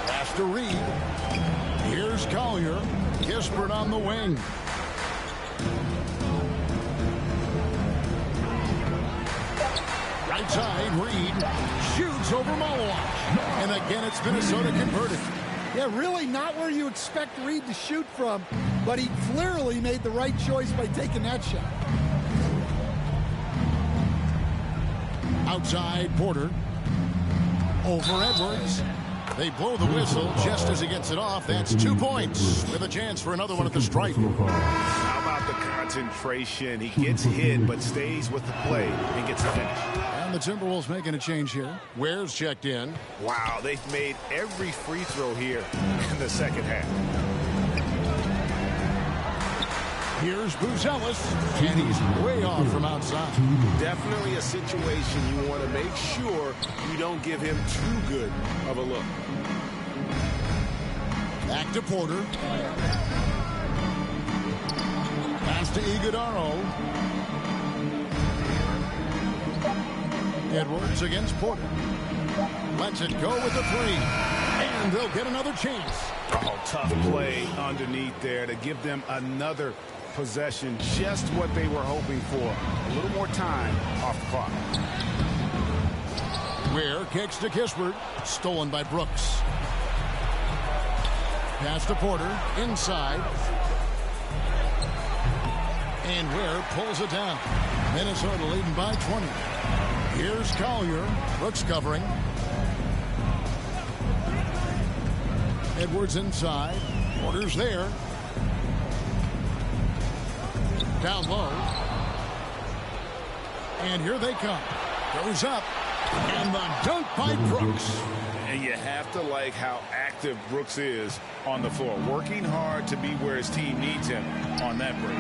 Pass to Reed. Here's Collier. Kispert on the wing. Right side, Reed shoots over Malawash. And again, it's Minnesota converted. Yeah, really not where you expect Reed to shoot from, but he clearly made the right choice by taking that shot. Outside, Porter. Over Edwards. They blow the whistle just as he gets it off. That's 2 points with a chance for another one at the stripe. How about the concentration? He gets hit, but stays with the play and gets the finish. And the Timberwolves making a change here. Ware's checked in. Wow, they've made every free throw here in the second half. Here's Buzelis, and he's way off from outside. Definitely a situation you want to make sure you don't give him too good of a look. Back to Porter. Pass to Iguodaro. Edwards against Porter. Lets it go with the 3. And they'll get another chance. Oh, tough play underneath there to give them another possession. Just what they were hoping for. A little more time off the clock. Ware kicks to Kispert. Stolen by Brooks. Pass to Porter. Inside. And Ware pulls it down. Minnesota leading by 20. Here's Collier. Brooks covering. Edwards inside. Porter's there. Down low. And here they come. Goes up. And the dunk by Brooks. And you have to like how active Brooks is on the floor. Working hard to be where his team needs him on that break.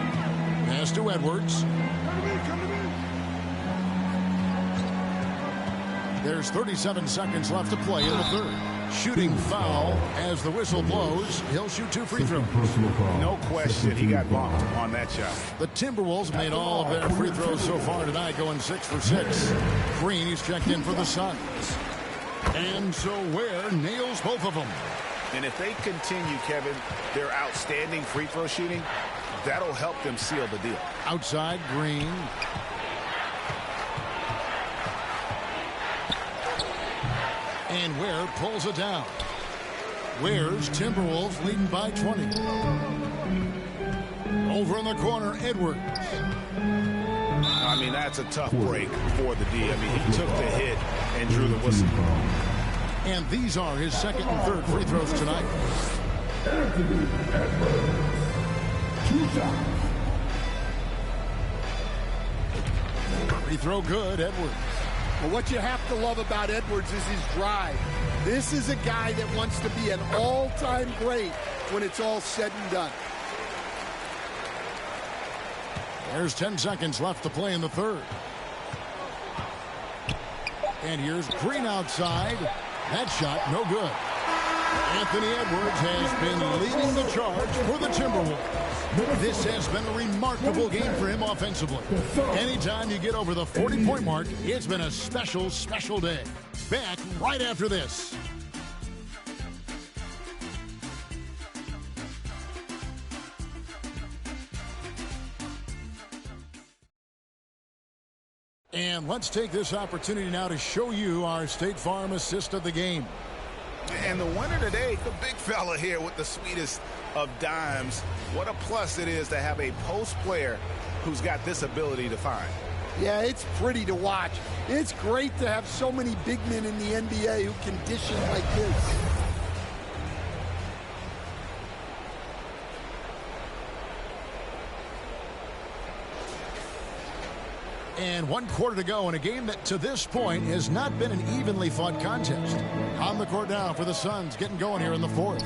Pass to Edwards. There's 37 seconds left to play in the third. Shooting foul as the whistle blows. He'll shoot 2 free throws. No question, he got bumped on that shot. The Timberwolves made all of their free throws so far tonight, going 6 for 6. Green is checked in for the Suns. And so Ware nails both of them. And if they continue, Kevin, their outstanding free throw shooting, that'll help them seal the deal. Outside, Green. And Ware pulls it down. Ware's Timberwolves leading by 20. Over in the corner, Edwards. I mean, that's a tough break for the D. I mean, he took the hit and drew the whistle. And these are his second and third free throws tonight. Free throw good, Edwards. Well, what you have to love about Edwards is his drive. This is a guy that wants to be an all-time great when it's all said and done. There's 10 seconds left to play in the third. And here's Green outside. That shot, no good. Anthony Edwards has been leading the charge for the Timberwolves. This has been a remarkable game for him offensively. Anytime you get over the 40-point mark, it's been a special, special day. Back right after this. And let's take this opportunity now to show you our State Farm assist of the game. And the winner today, the big fella here with the sweetest of dimes. What a plus it is to have a post player who's got this ability to find. Yeah, it's pretty to watch. It's great to have so many big men in the NBA who can dish it like this. And 1 quarter to go in a game that to this point has not been an evenly fought contest. On the court now for the Suns, getting going here in the fourth.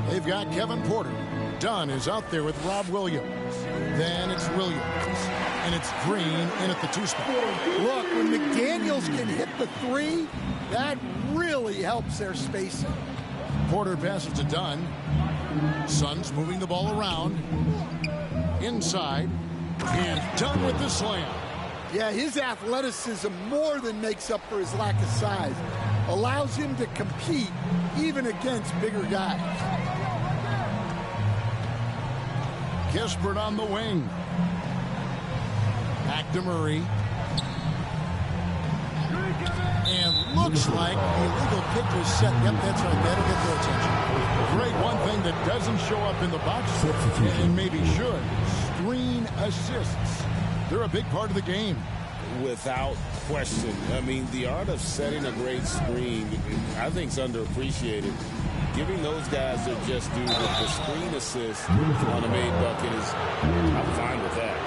They've got Kevin Porter. Dunn is out there with Rob Williams. Then it's Williams. And it's Green in at the 2 spot. Look, when McDaniels can hit the 3, that really helps their spacing. Porter passes to Dunn. Suns moving the ball around. Inside. And Dunn with the slam. Yeah, his athleticism more than makes up for his lack of size. Allows him to compete even against bigger guys. Kispert on the wing. Back to Murray. And looks like the illegal kick was set. Yep, that's right. That'll get their attention. Great, one thing that doesn't show up in the box and maybe should. Screen assists. They're a big part of the game. Without question. I mean, the art of setting a great screen, I think, is underappreciated. Giving those guys their just due with the screen assist on a made bucket is, I'm fine with that.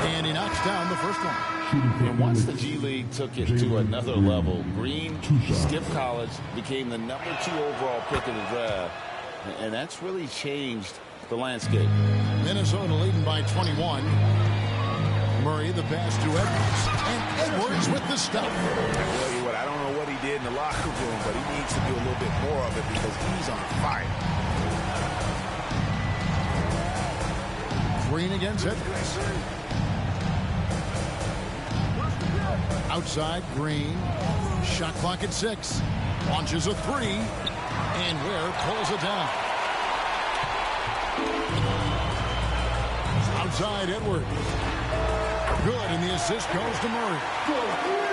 And he knocks down the first one. And once the G League took it to another level, Green skipped college, became the #2 overall pick in the draft, and that's really changed the landscape. Minnesota leading by 21. Murray the pass to Edwards. And Edwards with the stuff. I tell you what, I don't know what he did in the locker room, but he needs to do a little bit more of it because he's on fire. Green against Edwards. Outside, Green. Shot clock at 6. Launches a 3. And Ware pulls it down. Outside, Edwards. Good, and the assist goes to Murray.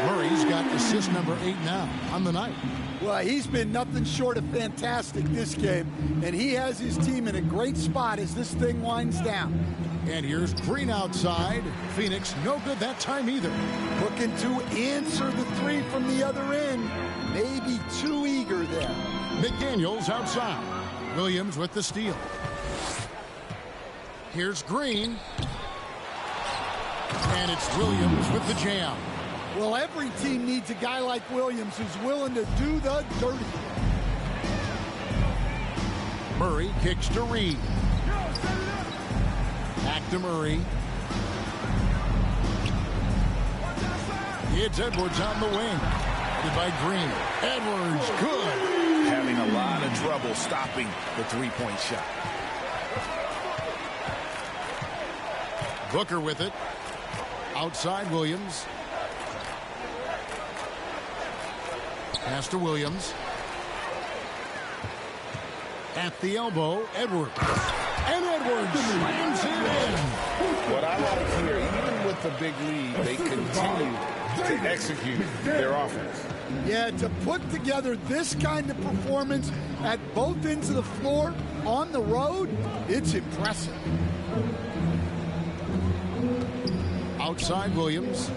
Murray's got assist number 8 now on the night. Well, he's been nothing short of fantastic this game, and he has his team in a great spot as this thing winds down. And here's Green outside. Phoenix, no good that time either. Looking to answer the 3 from the other end. Maybe too eager there. McDaniels outside. Williams with the steal. Here's Green. And it's Williams with the jam. Well, every team needs a guy like Williams who's willing to do the dirty. Murray kicks to Reed. Back to Murray. It's Edwards on the wing. Guarded by Green. Edwards, good. Having a lot of trouble stopping the three-point shot. Booker with it. Outside Williams. Pass to Williams. At the elbow, Edwards. And Edwards slams it in. What I like here, even with the big lead, they continue to execute their offense. Yeah, to put together this kind of performance at both ends of the floor on the road, it's impressive. Outside Williams.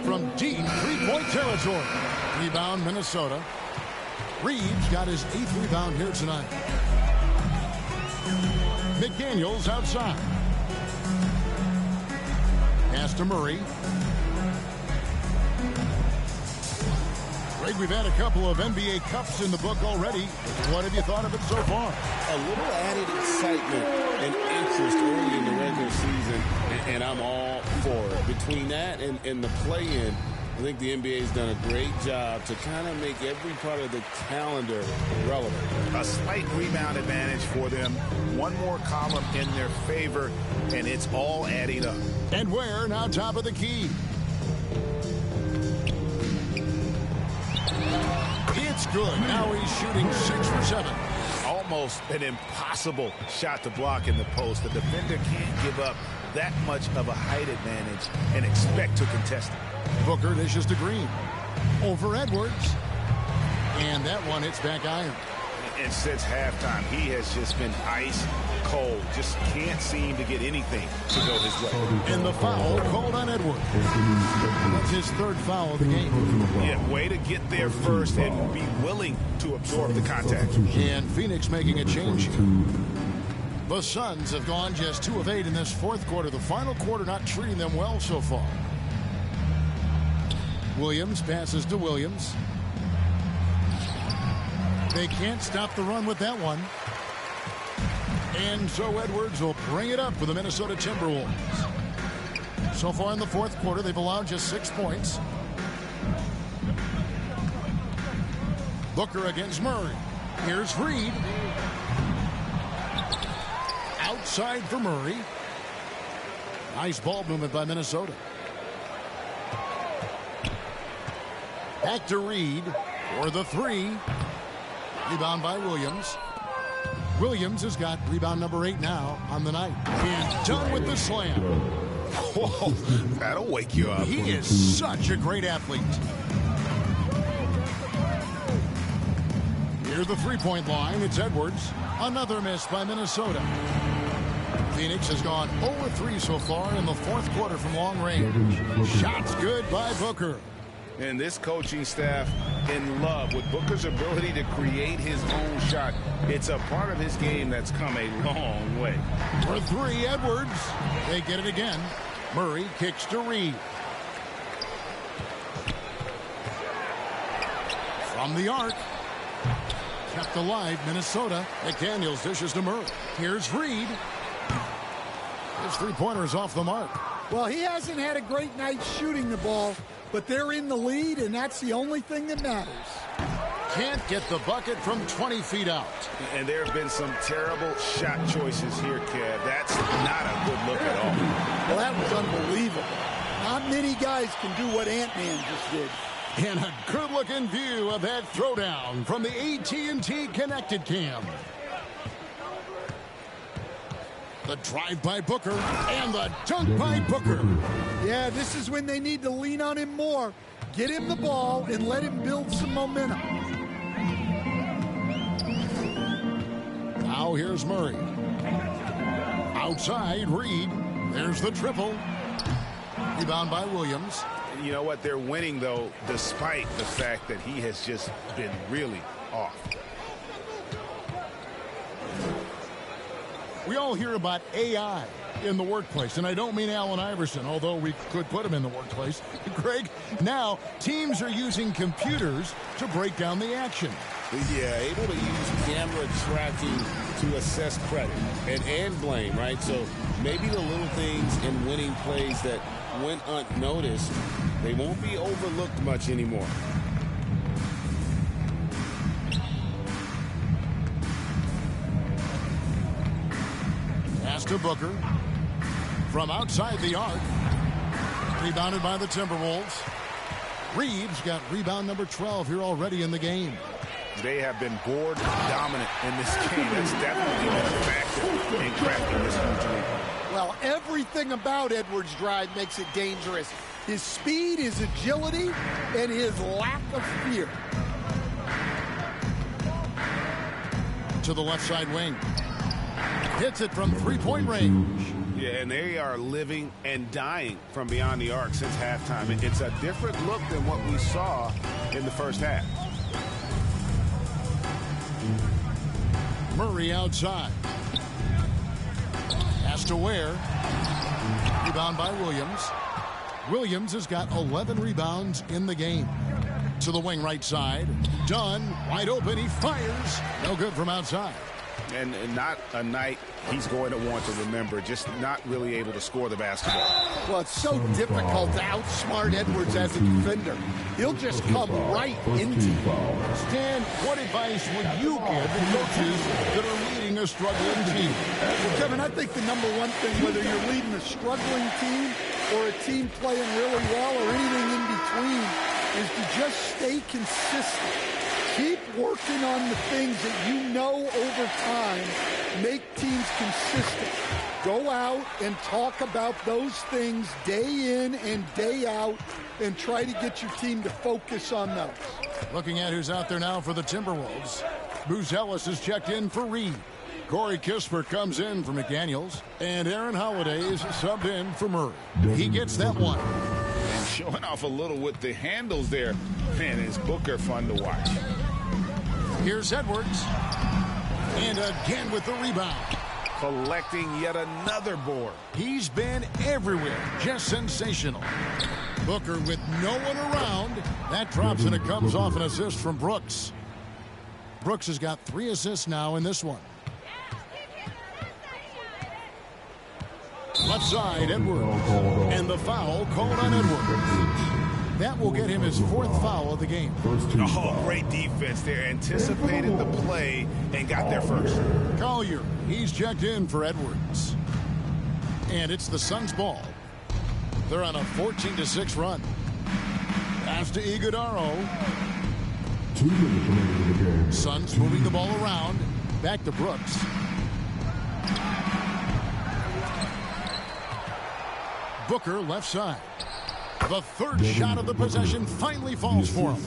From deep three-point territory. Rebound, Minnesota. Reeves got his 8th rebound here tonight. McDaniels outside. Pass to Murray. Greg, we've had a couple of NBA Cups in the book already. What have you thought of it so far? A little added excitement and interest early in the regular season, and I'm all for it. Between that and the play-in, I think the NBA's done a great job to kind of make every part of the calendar relevant. A slight rebound advantage for them. One more column in their favor, and it's all adding up. And Ware now top of the key. It's good. Now he's shooting 6 for 7. Almost an impossible shot to block in the post. The defender can't give up that much of a height advantage and expect to contest it. Booker dishes to Green. Over Edwards. And that one hits back iron. And since halftime, he has just been ice cold. Just can't seem to get anything to go his way. And the foul called on Edwards. That's his 3rd foul of the game. Yeah, way to get there first and be willing to absorb the contact. And Phoenix making a change here. The Suns have gone just 2 of 8 in this 4th quarter. The final quarter not treating them well so far. Williams passes to Williams. They can't stop the run with that one. And so Edwards will bring it up for the Minnesota Timberwolves. So far in the 4th quarter, they've allowed just 6 points. Booker against Murray. Here's Reed. Outside for Murray. Nice ball movement by Minnesota. Back to Reed for the 3. Rebound by Williams. Williams has got rebound number 8 now on the night. And done with the slam. Whoa, that'll wake you up. He is such a great athlete. Near the three-point line, it's Edwards. Another miss by Minnesota. Phoenix has gone 0-3 so far in the 4th quarter from long range. Shots good by Booker. And this coaching staff in love with Booker's ability to create his own shot. It's a part of his game that's come a long way. For 3, Edwards. They get it again. Murray kicks to Reed. From the arc. Kept alive, Minnesota. McDaniels dishes to Murray. Here's Reed. His three-pointer is off the mark. Well, he hasn't had a great night shooting the ball, but they're in the lead, and that's the only thing that matters. Can't get the bucket from 20 feet out. And there have been some terrible shot choices here, Kev. That's not a good look at all. Well, that was unbelievable. Not many guys can do what Ant-Man just did. And a good-looking view of that throwdown from the AT&T Connected Cam. The drive by Booker and the dunk by Booker. Yeah, this is when they need to lean on him more. Get him the ball and let him build some momentum. Now here's Murray. Outside, Reed. There's the triple. Rebound by Williams. You know what? They're winning, though, despite the fact that he has just been really off. We all hear about AI in the workplace, and I don't mean Allen Iverson, although we could put him in the workplace. Greg, now teams are using computers to break down the action. Yeah, able to use camera tracking to assess credit and blame, right? So maybe the little things in winning plays that went unnoticed, they won't be overlooked much anymore. Pass to Booker. From outside the arc. Rebounded by the Timberwolves. Reeves got rebound number 12 here already in the game. They have been board dominant in this game. That's definitely been a factor in cracking this huge lead. Well, everything about Edwards' drive makes it dangerous. His speed, his agility, and his lack of fear. To the left side wing. Hits it from three-point range. Yeah, and they are living and dying from beyond the arc since halftime. It's a different look than what we saw in the first half. Murray outside. Pass to Ware. Rebound by Williams. Williams has got 11 rebounds in the game. To the wing right side. Dunn, wide open, he fires. No good from outside. And not a night he's going to want to remember, just not really able to score the basketball. Well, it's so difficult to outsmart Edwards as a defender. He'll just come right into you. Stan, what advice would you give the coaches that are leading a struggling team? Well, Kevin, I think the number one thing, whether you're leading a struggling team or a team playing really well or anything in between, is to just stay consistent. Keep working on the things that you know over time make teams consistent. Go out and talk about those things day in and day out and try to get your team to focus on those. Looking at who's out there now for the Timberwolves. Buzelis is checked in for Reed. Corey Kispert comes in for McDaniels. And Aaron Holiday is subbed in for Murray. He gets that one. And showing off a little with the handles there. Man, is Booker fun to watch. Here's Edwards. And again with the rebound. Collecting yet another board. He's been everywhere. Just sensational. Booker with no one around. That drops and it comes off an assist from Brooks. Brooks has got 3 assists now in this one. Left side, Edwards. And the foul called on Edwards. That will get him his 4th foul of the game. Oh, great defense there. Anticipated the play and got there first. Collier, he's checked in for Edwards. And it's the Suns' ball. They're on a 14-6 run. Pass to Iguodaro. Suns moving the ball around. Back to Brooks. Booker left side. The 3rd shot of the possession finally falls for him.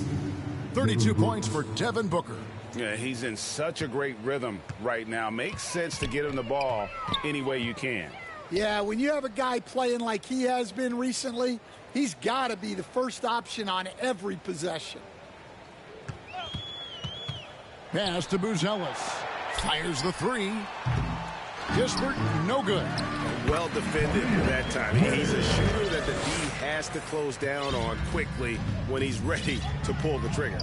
32 points for Devin Booker. Yeah, he's in such a great rhythm right now. Makes sense to get him the ball any way you can. Yeah, when you have a guy playing like he has been recently, he's got to be the first option on every possession. Pass to Buzelis. Fires the 3. Kispert, no good. Well defended that time. He's a shooter that the D has to close down on quickly when he's ready to pull the trigger.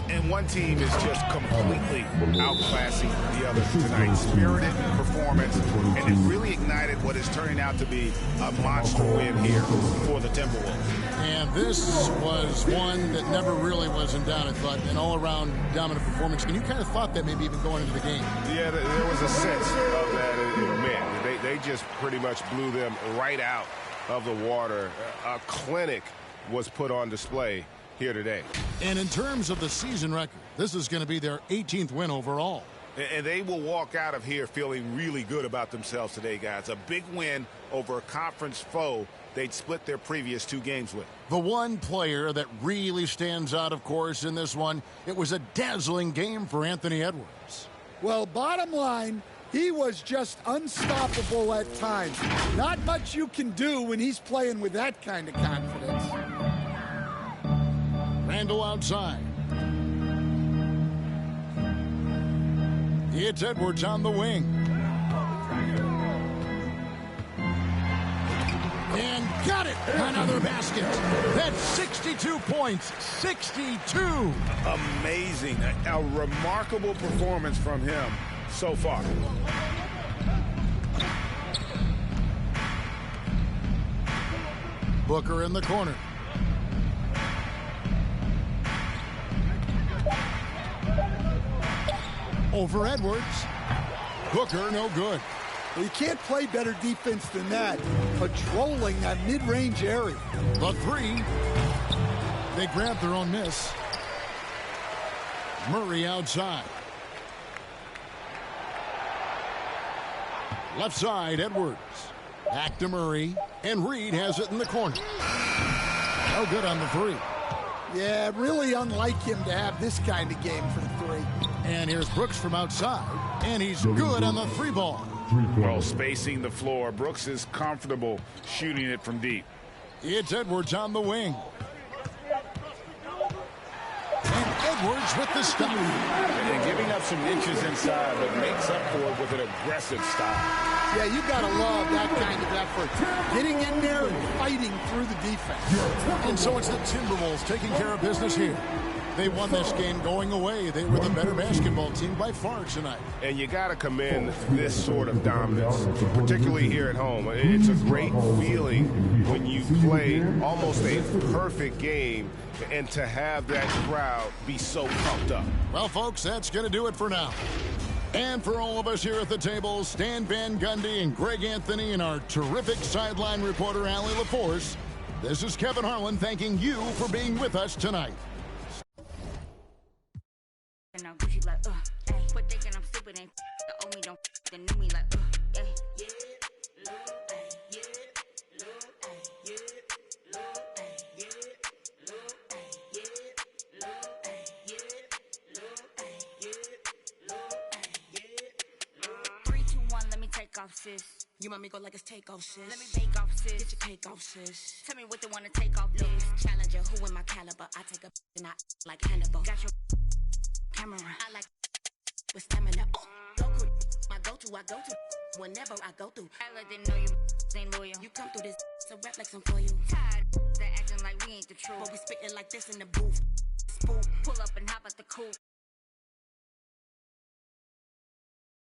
And one team is just completely outclassing the other tonight. Spirited performance, and it really ignited what is turning out to be a monster win here for the Timberwolves. And this was one that never really was in doubt, I thought. An all-around dominant performance. And you kind of thought that maybe even going into the game. Yeah, there was a sense of that in a minute. They just pretty much blew them right out of the water. A clinic was put on display here today. And in terms of the season record, this is going to be their 18th win overall. And they will walk out of here feeling really good about themselves today, guys. A big win over a conference foe they'd split their previous 2 games with. The one player that really stands out, of course, in this one, it was a dazzling game for Anthony Edwards. Well, bottom line, he was just unstoppable at times. Not much you can do when he's playing with that kind of confidence. Randall outside. It's Edwards on the wing. And got it! Another basket. That's 62 points. 62. Amazing. A remarkable performance from him so far. Booker in the corner. Over Edwards. Booker, no good. Well, you can't play better defense than that, patrolling that mid-range area. The three. They grab their own miss. Murray outside. Left side, Edwards. Back to Murray. And Reed has it in the corner. No good on the three. Yeah, really unlike him to have this kind of game from three. And here's Brooks from outside. And he's good on the three ball. Well, spacing the floor. Brooks is comfortable shooting it from deep. It's Edwards on the wing. And Edwards with the stop. And giving up some inches inside, but makes up for it with an aggressive stop. Yeah, you got to love that kind of effort. Getting in there and fighting through the defense. And so it's the Timberwolves taking care of business here. They won this game going away. They were the better basketball team by far tonight. And you got to commend this sort of dominance, particularly here at home. It's a great feeling when you play almost a perfect game and to have that crowd be so pumped up. Well, folks, that's going to do it for now. And for all of us here at the table, Stan Van Gundy and Greg Anthony and our terrific sideline reporter, Allie LaForce, this is Kevin Harlan thanking you for being with us tonight. And I'm Gucci like, ayy. Quit thinking I'm stupid, ain't the owe me, don't they knew me like, ayy. Yeah, look, ayy, yeah, look, ayy, yeah, look, ayy, yeah, look, ayy, yeah, look, ayy, yeah, look, ayy, yeah, look, ayy, yeah. 3, 2, 1, let me take off, sis. You want me go like it's take off, sis. Let me bake off, sis. Get your cake off, sis. Tell me what they wanna take off, this. Challenger, who in my caliber? I take a and I like Hannibal. Got your camera. I like with stamina. Goku, my go-to, I go to whenever I go through. I didn't know you ain't loyal. You come through this, so rap like some for you. Tired, they acting like we ain't the truth. But we spittin' like this in the booth. Spook, pull up and hop at the coupe.